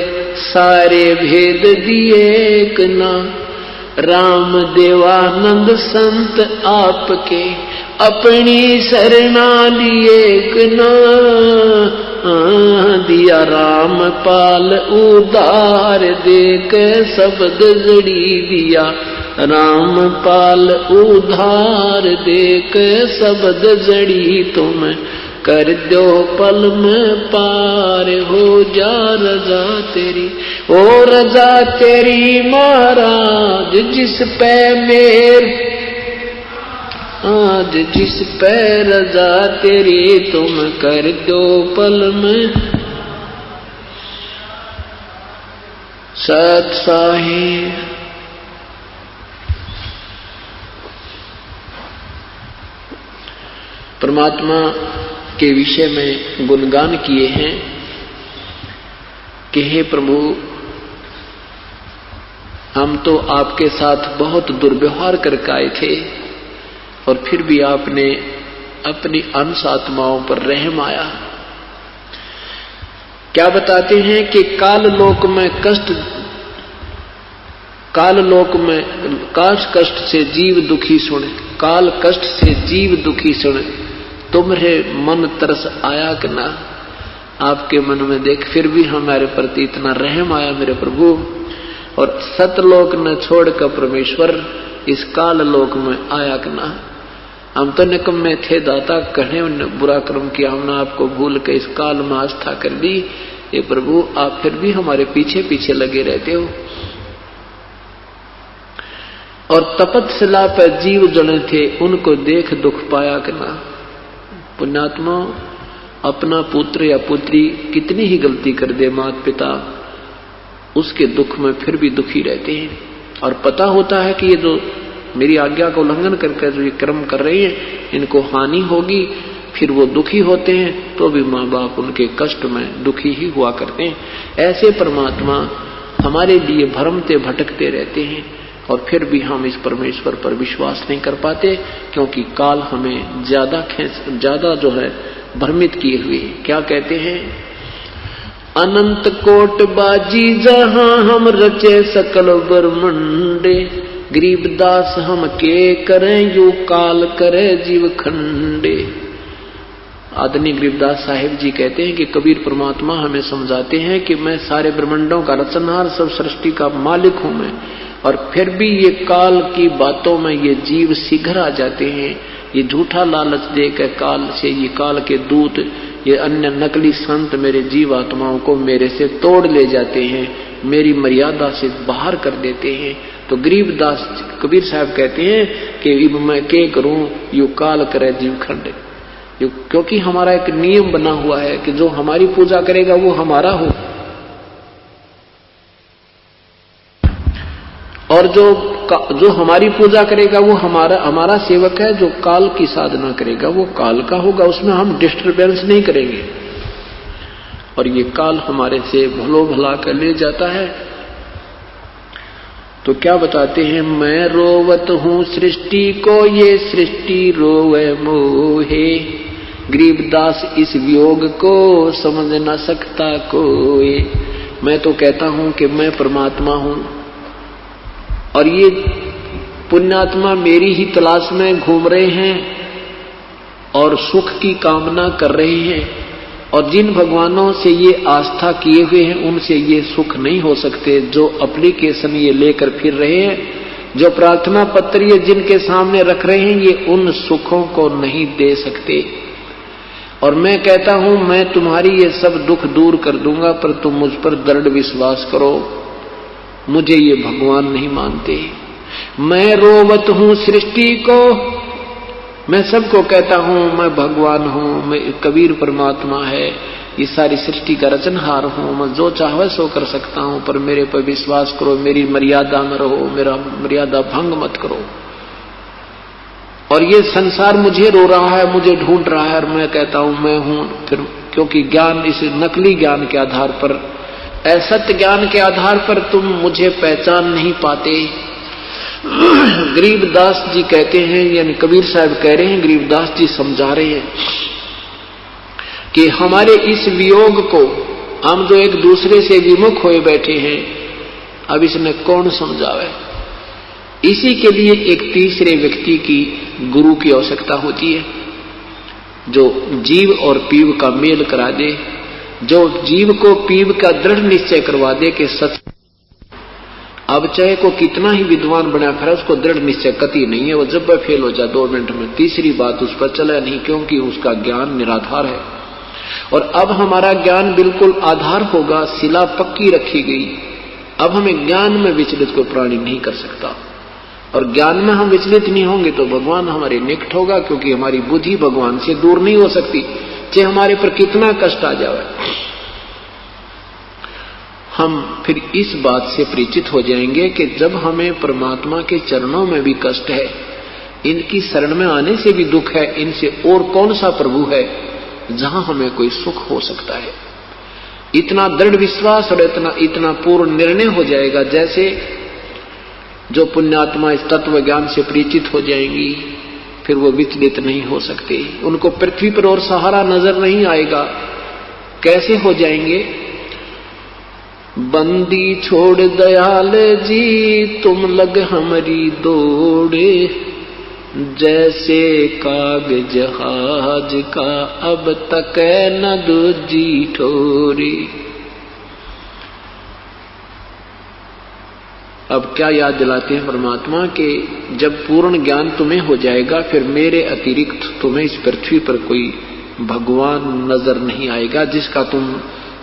सारे भेद दिए कना। राम देवानंद संत आपके, अपनी शरणा लिए कना, दिया राम पाल उधार, देख शब्द जड़ी दिया राम पाल उधार, देख शब्द जड़ी तुम कर दो पल में पार, हो जा रजा तेरी, ओ रजा तेरी महाराज, जिस पे मेर आज, जिस पे रजा तेरी तुम कर दो पल में। सत साहिब परमात्मा के विषय में गुणगान किए हैं कि हे प्रभु, हम तो आपके साथ बहुत दुर्व्यवहार करके आए थे और फिर भी आपने अपनी अंश आत्माओं पर रहम आया। क्या बताते हैं कि काल लोक में कष्ट से जीव दुखी सुने, काल कष्ट से जीव दुखी सुने, तुम्हारे मन तरस आया कि ना? आपके मन में देख फिर भी हमारे प्रति इतना रहम आया मेरे प्रभु। और सतलोक न छोड़कर परमेश्वर इस काल लोक में आया कि ना? हम तो निकम्मे थे दाता, कहे बुरा कर्म किया, हमने आपको भूल के इस काल में आस्था कर दी। ये प्रभु आप फिर भी हमारे पीछे पीछे लगे रहते हो। और तपस्या पर जीव जने थे, उनको देख दुख पाया कि ना? पुण्यात्मा, अपना पुत्र या पुत्री कितनी ही गलती कर दे माता पिता, उसके दुख में फिर भी दुखी रहते हैं। और पता होता है कि ये जो मेरी आज्ञा का उल्लंघन करके जो ये कर्म कर रहे हैं इनको हानि होगी, फिर वो दुखी होते हैं, तो भी माँ बाप उनके कष्ट में दुखी ही हुआ करते हैं। ऐसे परमात्मा हमारे लिए भ्रमते भटकते रहते हैं और फिर भी हम इस परमेश्वर पर विश्वास नहीं कर पाते, क्योंकि काल हमें ज्यादा जो है भ्रमित किए हुए। क्या कहते हैं? अनंत कोट बाजी जहां हम रचे सकल ब्रह्मंडे, गरीबदास हम के करें यू काल करे जीव खंडे। आदरणीय गरीबदास साहिब जी कहते हैं कि कबीर परमात्मा हमें समझाते हैं कि मैं सारे ब्रह्मांडों का रचनहार, सब सृष्टि का मालिक हूं मैं, और फिर भी ये काल की बातों में ये जीव शीघ्र आ जाते हैं। ये झूठा लालच देकर काल से, ये काल के दूत, ये अन्य नकली संत मेरे जीव आत्माओं को मेरे से तोड़ ले जाते हैं, मेरी मर्यादा से बाहर कर देते हैं। तो गरीबदास कबीर साहब कहते हैं कि इब मैं के करूं यू काल करे जीव खंड, क्योंकि हमारा एक नियम बना हुआ है कि जो हमारी पूजा करेगा वो हमारा हो, और जो हमारी पूजा करेगा वो हमारा सेवक है। जो काल की साधना करेगा वो काल का होगा, उसमें हम डिस्टर्बेंस नहीं करेंगे। और ये काल हमारे से भलो भला कर ले जाता है। तो क्या बताते हैं? मैं रोवत हूँ सृष्टि को, ये सृष्टि रोवे मोहे, गरीबदास इस वियोग को समझ न सकता कोई। मैं तो कहता हूं कि मैं परमात्मा हूं और ये पुण्यात्मा मेरी ही तलाश में घूम रहे हैं और सुख की कामना कर रहे हैं, और जिन भगवानों से ये आस्था किए हुए हैं उनसे ये सुख नहीं हो सकते। जो एप्लीकेशन ये लेकर फिर रहे हैं, जो प्रार्थना पत्र ये जिनके सामने रख रहे हैं, ये उन सुखों को नहीं दे सकते। और मैं कहता हूं मैं तुम्हारी ये सब दुख दूर कर दूंगा, पर तुम मुझ पर दृढ़ विश्वास करो। मुझे ये भगवान नहीं मानते। मैं रोवत हूं सृष्टि को, मैं सबको कहता हूं मैं भगवान हूं, मैं कबीर परमात्मा है, ये सारी सृष्टि का रचनहार हूं, मैं जो चाहे सो कर सकता हूं, पर मेरे पर विश्वास करो, मेरी मर्यादा में रहो, मेरा मर्यादा भंग मत करो। और ये संसार मुझे रो रहा है, मुझे ढूंढ रहा है, और मैं कहता हूं मैं हूं। फिर क्योंकि ज्ञान, इस नकली ज्ञान के आधार पर, असत्य ज्ञान के आधार पर तुम मुझे पहचान नहीं पाते। गरीबदास जी कहते हैं, यानी कबीर साहब कह रहे हैं, गरीबदास जी समझा रहे हैं कि हमारे इस वियोग को हम जो एक दूसरे से विमुख हुए बैठे हैं, अब इसने कौन समझावे। इसी के लिए एक तीसरे व्यक्ति की, गुरु की आवश्यकता होती है, जो जीव और पीव का मेल करा दे, जो जीव को पीव का दृढ़ निश्चय करवा दे कि सच। अब चाहे को कितना ही विद्वान बना फिर उसको दृढ़ निश्चय कति नहीं है, वो जब फेल हो जाए 2 मिनट में, तीसरी बात उस पर चला नहीं, क्योंकि उसका ज्ञान निराधार है। और अब हमारा ज्ञान बिल्कुल आधार होगा, शिला पक्की रखी गई। अब हमें ज्ञान में विचलित कोई प्राणी नहीं कर सकता, और ज्ञान में हम विचलित नहीं होंगे तो भगवान हमारे निकट होगा, क्योंकि हमारी बुद्धि भगवान से दूर नहीं हो सकती, चाहे हमारे पर कितना कष्ट आ जाए। हम फिर इस बात से परिचित हो जाएंगे कि जब हमें परमात्मा के चरणों में भी कष्ट है, इनकी शरण में आने से भी दुख है, इनसे और कौन सा प्रभु है जहां हमें कोई सुख हो सकता है। इतना दृढ़ विश्वास और इतना पूर्ण निर्णय हो जाएगा, जैसे जो पुण्यात्मा इस तत्व ज्ञान से परिचित हो जाएंगी, फिर वो विचलित नहीं हो सकते, उनको पृथ्वी पर और सहारा नजर नहीं आएगा। कैसे हो जाएंगे? बंदी छोड़ दयाल जी तुम लग हमारी दौड़े, जैसे कागज जहाज का अब तक न दूजी ठोरे। अब क्या याद दिलाते हैं परमात्मा के जब पूर्ण ज्ञान तुम्हें हो जाएगा, फिर मेरे अतिरिक्त तुम्हें इस पृथ्वी पर कोई भगवान नजर नहीं आएगा जिसका तुम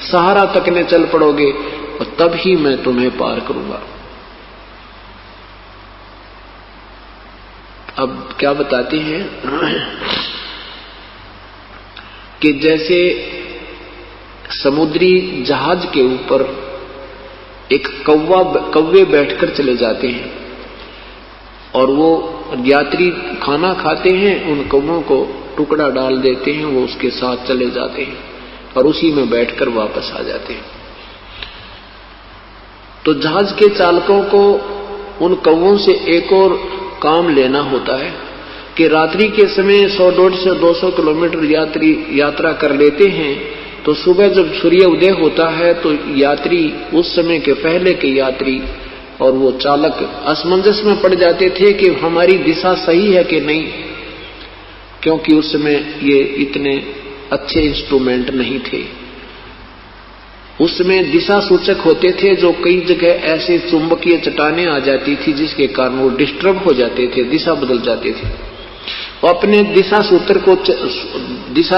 सहारा तकने चल पड़ोगे, और तब ही मैं तुम्हें पार करूंगा। अब क्या बताते हैं कि जैसे समुद्री जहाज के ऊपर एक कौवे बैठकर चले जाते हैं, और वो यात्री खाना खाते हैं, उन कौवों को टुकड़ा डाल देते हैं, वो उसके साथ चले जाते हैं और उसी में बैठकर वापस आ जाते हैं। तो जहाज के चालकों को उन कौवों से एक और काम लेना होता है कि रात्रि के समय 100-150-200 किलोमीटर यात्रा कर लेते हैं, तो सुबह जब सूर्य उदय होता है तो यात्री, उस समय के पहले के यात्री और वो चालक असमंजस में पड़ जाते थे कि हमारी दिशा सही है कि नहीं, क्योंकि उस समय ये इतने अच्छे इंस्ट्रूमेंट नहीं थे। उसमें दिशा सूचक होते थे, जो कई जगह ऐसे चुंबकीय चट्टानें आ जाती थी जिसके कारण वो डिस्टर्ब हो जाते थे, दिशा बदल जाते थे। वो अपने दिशा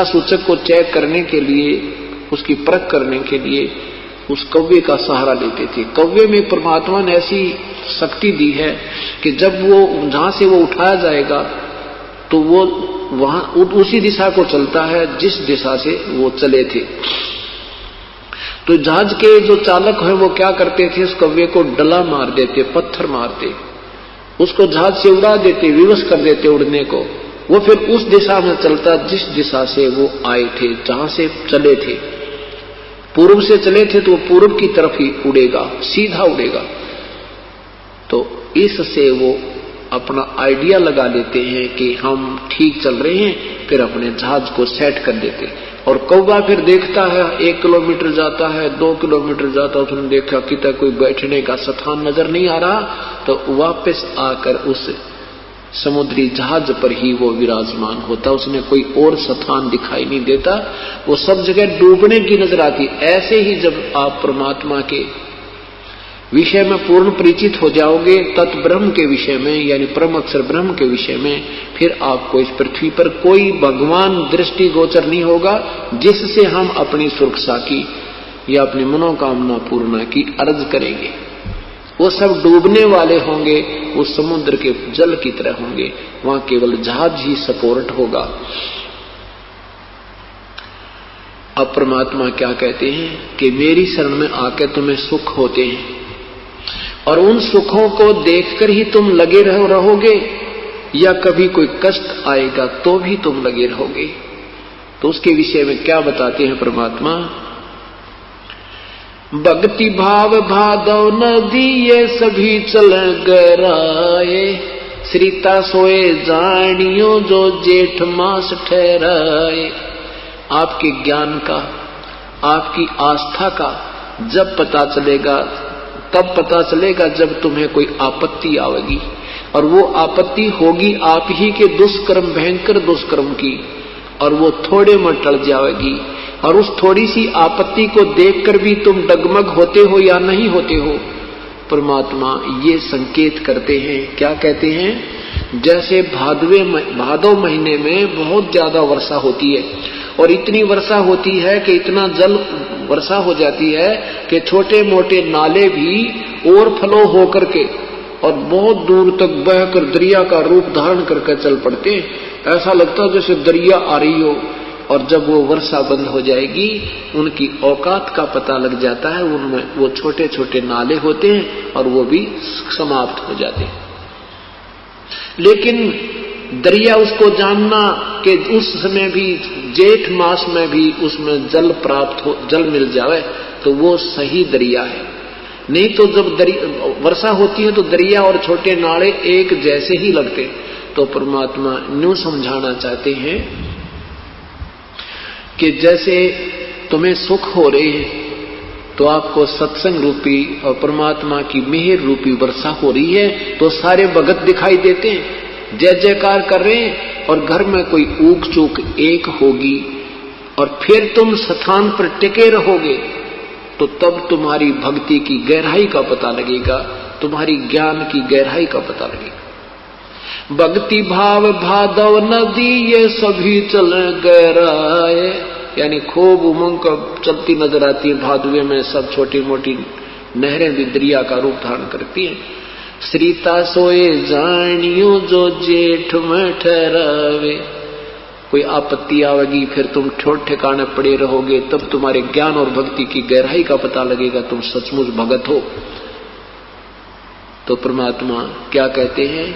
सूचक को चेक करने के लिए, उसकी परख करने के लिए उस कौवे का सहारा लेते थे। कौवे में परमात्मा ने ऐसी शक्ति दी है कि जब वो जहां से वो उठाया जाएगा तो वो वहां उसी दिशा को चलता है जिस दिशा से वो चले थे। तो जहाज के जो चालक है वो क्या करते थे, उस कौवे को डला मार देते, पत्थर मारते, उसको जहाज से उड़ा देते, विवश कर देते उड़ने को। वो फिर उस दिशा में चलता जिस दिशा से वो आए थे, जहां से चले थे। पूर्व से चले थे तो वो पूर्व की तरफ ही उड़ेगा, सीधा उड़ेगा। तो इससे वो अपना आइडिया लगा लेते हैं कि हम ठीक चल रहे हैं, फिर अपने जहाज को सेट कर देते। और कौवा फिर देखता है, 1 किलोमीटर जाता है, 2 किलोमीटर जाता है, उसने देखा कि कोई बैठने का स्थान नजर नहीं आ रहा, तो वापस आकर उस समुद्री जहाज पर ही वो विराजमान होता, उसने कोई और स्थान दिखाई नहीं देता, वो सब जगह डूबने की नजर आती। ऐसे ही जब आप परमात्मा के विषय में पूर्ण परिचित हो जाओगे, तत् ब्रह्म के विषय में, यानी परम अक्षर ब्रह्म के विषय में, फिर आपको इस पृथ्वी पर कोई भगवान दृष्टि गोचर नहीं होगा जिससे हम अपनी सुरक्षा की या अपनी मनोकामना पूर्ण की अर्ज करेंगे। वो सब डूबने वाले होंगे, उस समुद्र के जल की तरह होंगे, वहां केवल जहाज ही सपोर्ट होगा। अब परमात्मा क्या कहते हैं कि मेरी शरण में आकर तुम्हें सुख होते हैं, और उन सुखों को देखकर ही तुम लगे रहोगे, या कभी कोई कष्ट आएगा तो भी तुम लगे रहोगे। तो उसके विषय में क्या बताते हैं परमात्मा भक्ति भाव भादव नदी ये सभी चल गराए, श्रीता सोए जानियो जो जेठ मास ठहराए। आपके ज्ञान का, आपकी आस्था का जब पता चलेगा, तब पता चलेगा जब तुम्हें कोई आपत्ति आवेगी, और वो आपत्ति होगी आप ही के दुष्कर्म, भयंकर दुष्कर्म की, और वो थोड़े में टल जाएगी। और उस थोड़ी सी आपत्ति को देखकर भी तुम डगमग होते हो या नहीं होते हो। परमात्मा ये संकेत करते हैं, क्या कहते हैं? जैसे भादव महीने में बहुत ज्यादा वर्षा होती है, और इतनी वर्षा होती है कि इतना जल वर्षा हो जाती है कि छोटे मोटे नाले भी ओवरफ्लो होकर के और बहुत दूर तक बहकर दरिया का रूप धारण करके चल पड़ते हैं। ऐसा लगता है जैसे दरिया आ रही हो। और जब वो वर्षा बंद हो जाएगी, उनकी औकात का पता लग जाता है, उनमें वो छोटे छोटे नाले होते हैं और वो भी समाप्त हो जाते हैं। लेकिन दरिया उसको जानना कि उस समय भी, जेठ मास में भी उसमें जल प्राप्त हो, जल मिल जाए तो वो सही दरिया है। नहीं तो जब वर्षा होती है तो दरिया और छोटे नाले एक जैसे ही लगते। तो परमात्मा न्यू समझाना चाहते हैं कि जैसे तुम्हें सुख हो रहे हैं तो आपको सत्संग रूपी और परमात्मा की मेहर रूपी वर्षा हो रही है, तो सारे भगत दिखाई देते हैं, जय जयकार कर रहे हैं। और घर में कोई ऊक चूक एक होगी और फिर तुम स्थान पर टिके रहोगे, तो तब तुम्हारी भक्ति की गहराई का पता लगेगा, तुम्हारी ज्ञान की गहराई का पता लगेगा। भक्ति भाव भादव नदी ये सभी चल गहराए, यानी खूब उमंग का चलती नजर आती है भादवे में। सब छोटी मोटी नहरें भी दरिया का रूप धारण करती हैं। श्रीता सोए जानियो जो जेठ में ठहरावे, कोई आपत्ति आवेगी फिर तुम ठोर ठिकाने पड़े रहोगे, तब तुम्हारे ज्ञान और भक्ति की गहराई का पता लगेगा, तुम सचमुच भगत हो। तो परमात्मा क्या कहते हैं?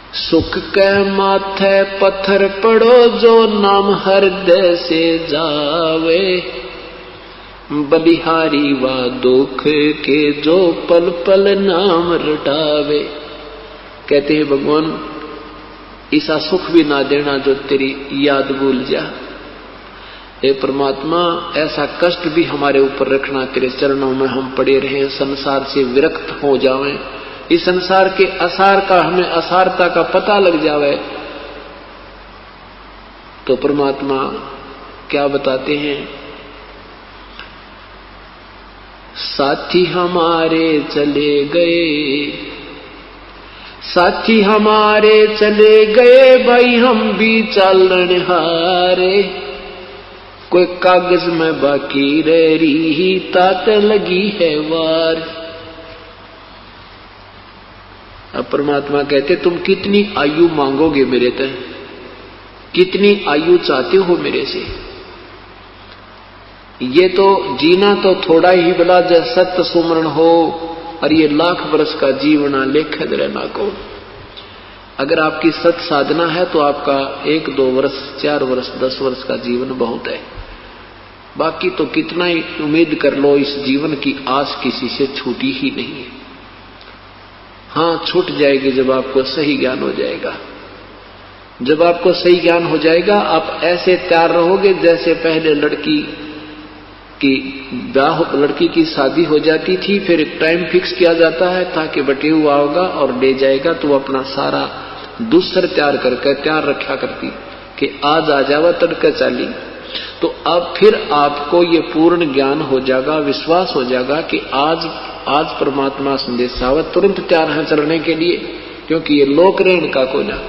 सुख के माथे पत्थर पड़ो जो नाम हृदय से जावे, बलिहारी व दुख के जो पल पल नाम रटावे। कहते हैं भगवान ऐसा सुख भी ना देना जो तेरी याद भूल जा। हे परमात्मा ऐसा कष्ट भी हमारे ऊपर रखना, तेरे चरणों में हम पड़े रहें, संसार से विरक्त हो जावें, इस संसार के असार का, हमें असारता का पता लग जावे। तो परमात्मा क्या बताते हैं? साथी हमारे चले गए, साथी हमारे चले गए, भाई हम भी चालन हारे, कोई कागज में बाकी रह रही तात लगी है वार। अब परमात्मा कहते तुम कितनी आयु मांगोगे मेरे तय, कितनी आयु चाहते हो मेरे से? ये तो जीना तो थोड़ा ही भला जय सत्य सुमरण हो, और ये लाख वर्ष का जीवना लेखद रहना को। अगर आपकी सत साधना है तो आपका 1, 2 वर्ष, 4 वर्ष, 10 वर्ष का जीवन बहुत है। बाकी तो कितना ही उम्मीद कर लो, इस जीवन की आस किसी से छूटी ही नहीं है। हाँ, छूट जाएगी जब आपको सही ज्ञान हो जाएगा। जब आपको सही ज्ञान हो जाएगा, आप ऐसे तैयार रहोगे जैसे पहले लड़की की शादी हो जाती थी, फिर एक टाइम फिक्स किया जाता है ताकि बटे हुआ होगा और ले जाएगा, तो वो अपना सारा दूसर तैयार करके तैयार रखा करती कि आज आ जावा तड़का चाली। तो अब फिर आपको ये पूर्ण ज्ञान हो जाएगा, विश्वास हो जाएगा कि आज परमात्मा संदेशावत तुरंत तैयार है चलने के लिए, क्योंकि ये लोक रहने का कोना,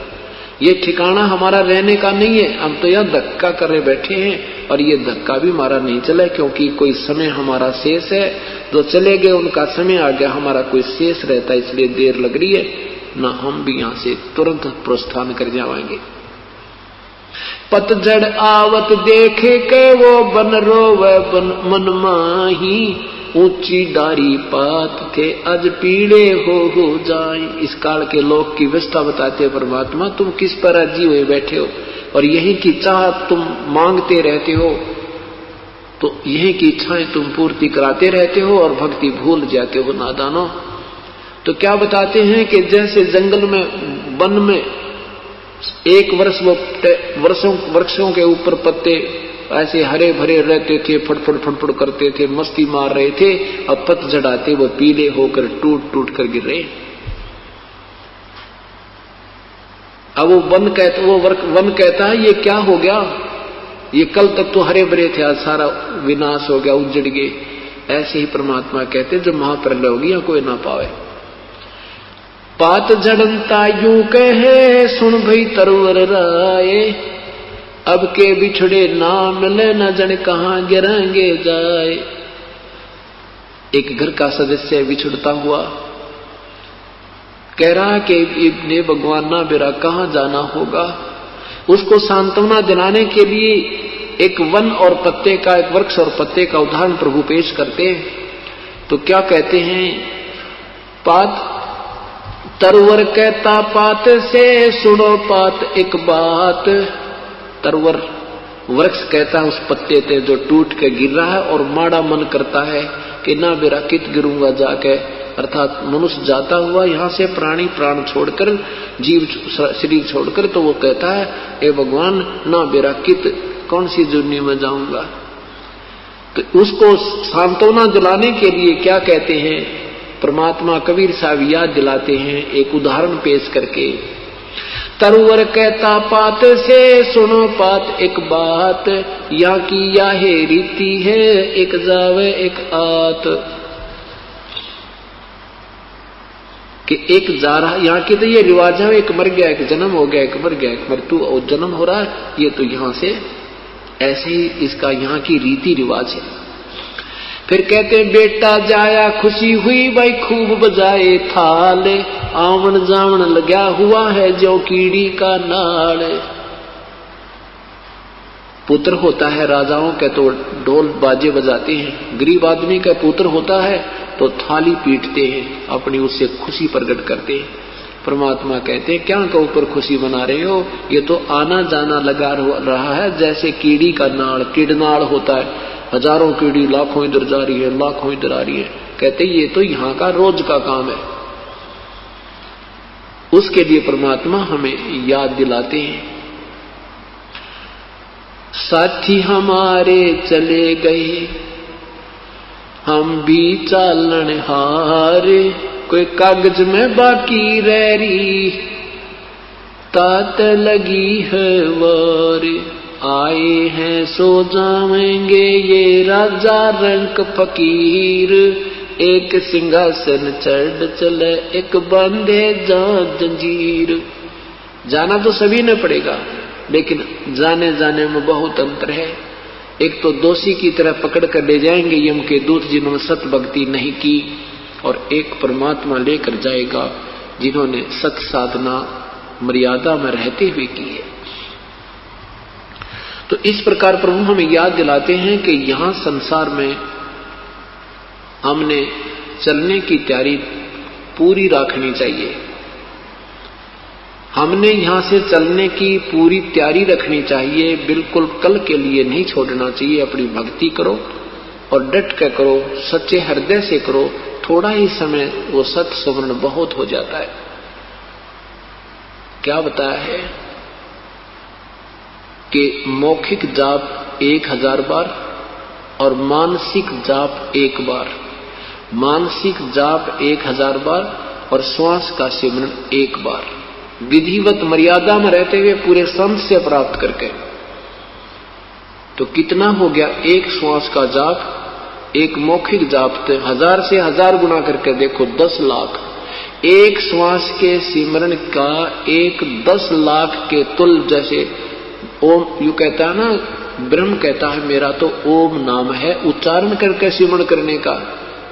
ये ठिकाना हमारा रहने का नहीं है। हम तो यहाँ धक्का करे बैठे हैं और ये धक्का भी हमारा नहीं चला, क्योंकि कोई समय हमारा शेष है। जो चले गए उनका समय आ गया, हमारा कोई शेष रहता है, इसलिए देर लग रही है ना। हम भी यहाँ से तुरंत प्रस्थान कर जाएंगे। पतझड़ आवत देखे के वो बन रोवे मन माही, ऊंची डारी पात थे आज पीड़े हो जाए। इस काल के लोग की व्यवस्था बताते हैं परमात्मा, तुम किस पर राजी हुए बैठे हो और यही की चाह तुम मांगते रहते हो। तो यही की इच्छाएं तुम पूर्ति कराते रहते हो और भक्ति भूल जाते हो नादानो। तो क्या बताते हैं कि जैसे जंगल में, वन में एक वर्ष वो वृक्षों के ऊपर पत्ते ऐसे हरे भरे रहते थे, फटफट फटफट करते थे, मस्ती मार रहे थे, अब पतझड़ आते वो पीले होकर टूट टूट कर गिर रहे। अब वो वन कहता है ये क्या हो गया, ये कल तक तो हरे भरे थे, आज सारा विनाश हो गया, उजड़ गए। ऐसे ही परमात्मा कहते जब महाप्रलय होगी या कोई ना पावे। पात झड़नता यूं कहे सुन भई तरवर राय, अब के बिछड़े ना मिले न जन कहां गिरेंगे जाए। एक घर का सदस्य बिछड़ता हुआ कह रहा कि इब्ने भगवान ना मेरा कहां जाना होगा। उसको सांत्वना दिलाने के लिए एक वन और पत्ते का, एक वृक्ष और पत्ते का उदाहरण प्रभु पेश करते हैं। तो क्या कहते हैं, पात तरवर कहता पात से सुनो पात एक बात। तरवर वृक्ष कहता है उस पत्ते से जो टूट के गिर रहा है और माड़ा मन करता है कि ना मेरा कित गिरूंगा जाके, अर्थात मनुष्य जाता हुआ यहाँ से प्राणी प्राण छोड़कर, जीव शरीर छोड़कर, तो वो कहता है ए भगवान ना मेरा कित कौन सी जुर्नी में जाऊंगा। तो उसको सांत्वना दिलाने के लिए क्या कहते हैं परमात्मा कबीर साहब याद दिलाते हैं एक उदाहरण पेश करके। तरवर कहता पात से सुनो पात एक बात, या की या है रीति है एक जावे एक आत। कि एक जा रहा, यहाँ की तो ये रिवाज है, एक मर गया, एक जन्म हो गया, एक मर गया, एक मृत्यु और जन्म हो रहा है, ये तो यहाँ से ऐसे ही इसका यहाँ की रीति रिवाज है। फिर कहते बेटा जाया खुशी हुई भाई खूब बजाए थाल, आवन जावन लगा हुआ है जो कीड़ी का नाल। पुत्र होता है राजाओं के तो ढोल बाजे बजाते हैं, गरीब आदमी का पुत्र होता है तो थाली पीटते हैं, अपनी उससे खुशी प्रकट करते हैं। परमात्मा कहते हैं क्या का ऊपर खुशी मना रहे हो, ये तो आना जाना लगा रहा है जैसे कीड़ी का नाड़, कीड़नाड़ होता है, हजारों कीड़ी लाखों इधर जा रही है, लाखों इधर आ रही है। कहते ये तो यहाँ का रोज का काम है। उसके लिए परमात्मा हमें याद दिलाते हैं। साथी हमारे चले गए हम भी चालन हारे, कोई कागज में बाकी रह रही तात लगी है वारे। आए हैं सो जाएंगे ये राजा रंक फकीर, एक सिंहासन चढ़ चले एक बंधे जंजीर। जाना तो सभी ने पड़ेगा, लेकिन जाने जाने में बहुत अंतर है। एक तो दोषी की तरह पकड़ कर ले जाएंगे यम के दूत जिन्होंने सत भक्ति नहीं की, और एक परमात्मा लेकर जाएगा जिन्होंने सत साधना मर्यादा में रहते हुए की है। तो इस प्रकार प्रभु हमें याद दिलाते हैं कि यहां संसार में हमने चलने की तैयारी पूरी रखनी चाहिए। हमने यहां से चलने की पूरी तैयारी रखनी चाहिए, बिल्कुल कल के लिए नहीं छोड़ना चाहिए। अपनी भक्ति करो और डट कर करो, सच्चे हृदय से करो, थोड़ा ही समय वो सत सुमरण बहुत हो जाता है। क्या बताया है कि मौखिक जाप 1000 बार और मानसिक जाप 1 बार, मानसिक जाप 1000 बार और श्वास का सिमरन 1 बार, विधिवत मर्यादा में रहते हुए पूरे संत से प्राप्त करके। तो कितना हो गया, एक श्वास का जाप, एक मौखिक जाप, 1000 से 1000 गुना करके देखो 10 लाख। एक श्वास के सिमरन का एक 10 लाख के तुल। जैसे ओम यू कहता है ना, ब्रह्म कहता है मेरा तो ओम नाम है, उच्चारण करके सिमरण करने का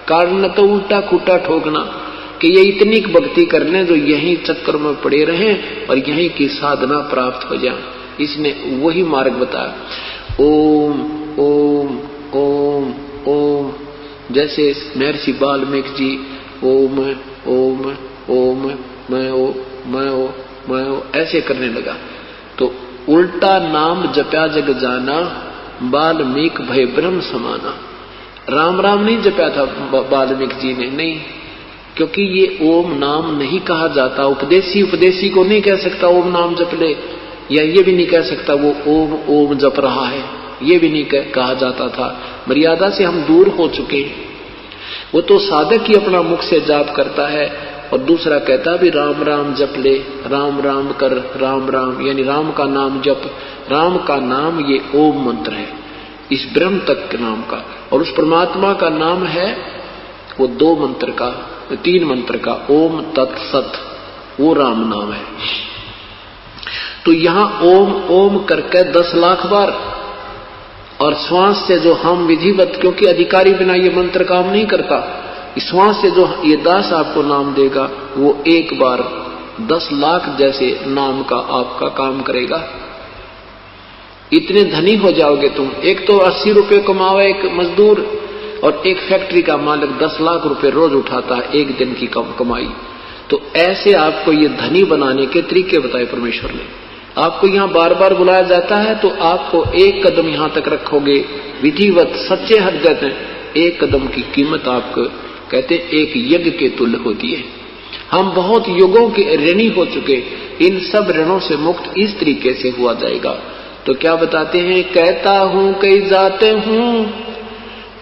कारण तो उल्टा खुटा ठोकना कि ये इतनी भक्ति करने जो यहीं चक्कर में पड़े रहें और यहीं की साधना प्राप्त हो जाए। इसने वही मार्ग बताया, ओम ओम ओम ओम। जैसे महर्षि वाल्मीकि जी ओम ओम ओम मैं ओ मैं ओ मैं ओ ऐसे करने लगा, तो उल्टा नाम जपया जग जाना, वाल्मीकि भय ब्रह्म समाना। राम राम नहीं जपा था वाल्मीकि जी ने, नहीं, क्योंकि ये ओम नाम नहीं कहा जाता। उपदेशी को नहीं कह सकता ओम नाम जप ले, या ये भी नहीं कह सकता वो ओम ओम जप रहा है, ये भी नहीं कहा जाता था। मर्यादा से हम दूर हो चुके हैं। वो तो साधक ही अपना मुख से जाप करता है, और दूसरा कहता भी राम राम जप ले, राम राम कर, राम राम यानी राम का नाम जप। राम का नाम ये ओम मंत्र है, इस ब्रह्म तक के नाम का। और उस परमात्मा का नाम है वो 2 मंत्र का, 3 मंत्र का, ओम तत्सत, वो राम नाम है। तो यहां ओम ओम करके 10 लाख बार, और श्वास से जो हम विधिवत, क्योंकि अधिकारी बिना ये मंत्र काम नहीं करता, श्वास से जो ये दास आपको नाम देगा वो एक बार 10 लाख जैसे नाम का आपका काम करेगा। इतने धनी हो जाओगे तुम। एक तो 80 रुपए कमावे एक मजदूर, और एक फैक्ट्री का मालिक 10 लाख रुपए रोज उठाता है एक दिन की कमाई। तो ऐसे आपको ये धनी बनाने के तरीके बताए परमेश्वर ने। आपको यहाँ बार बार बुलाया जाता है तो आपको एक कदम यहाँ तक रखोगे विधिवत सच्चे हरकत, एक कदम की कीमत आपको कहते एक यज्ञ के तुल्य होती है। हम बहुत युगों के ऋणी हो चुके, इन सब ऋणों से मुक्त इस तरीके से हुआ जाएगा। तो क्या बताते हैं, कहता हूं कई जाते हूं,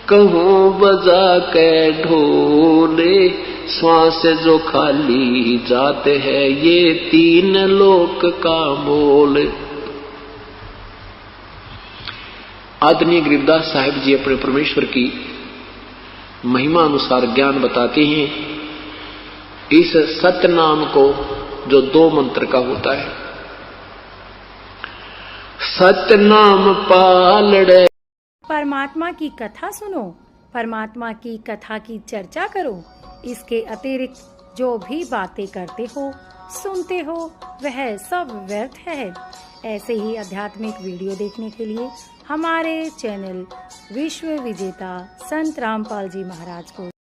कहूं बजा के ढोले, श्वास जो खाली जाते हैं ये 3 लोक का मोल। आदरणीय गरीबदास साहिब जी अपने परमेश्वर की महिमा अनुसार ज्ञान बताते हैं। इस सत्य नाम को जो 2 मंत्र का होता है, सत्य नाम पालड़े। परमात्मा की कथा सुनो, परमात्मा की कथा की चर्चा करो। इसके अतिरिक्त जो भी बातें करते हो, सुनते हो, वह सब व्यर्थ है। ऐसे ही आध्यात्मिक वीडियो देखने के लिए हमारे चैनल विश्व विजेता संत रामपाल जी महाराज को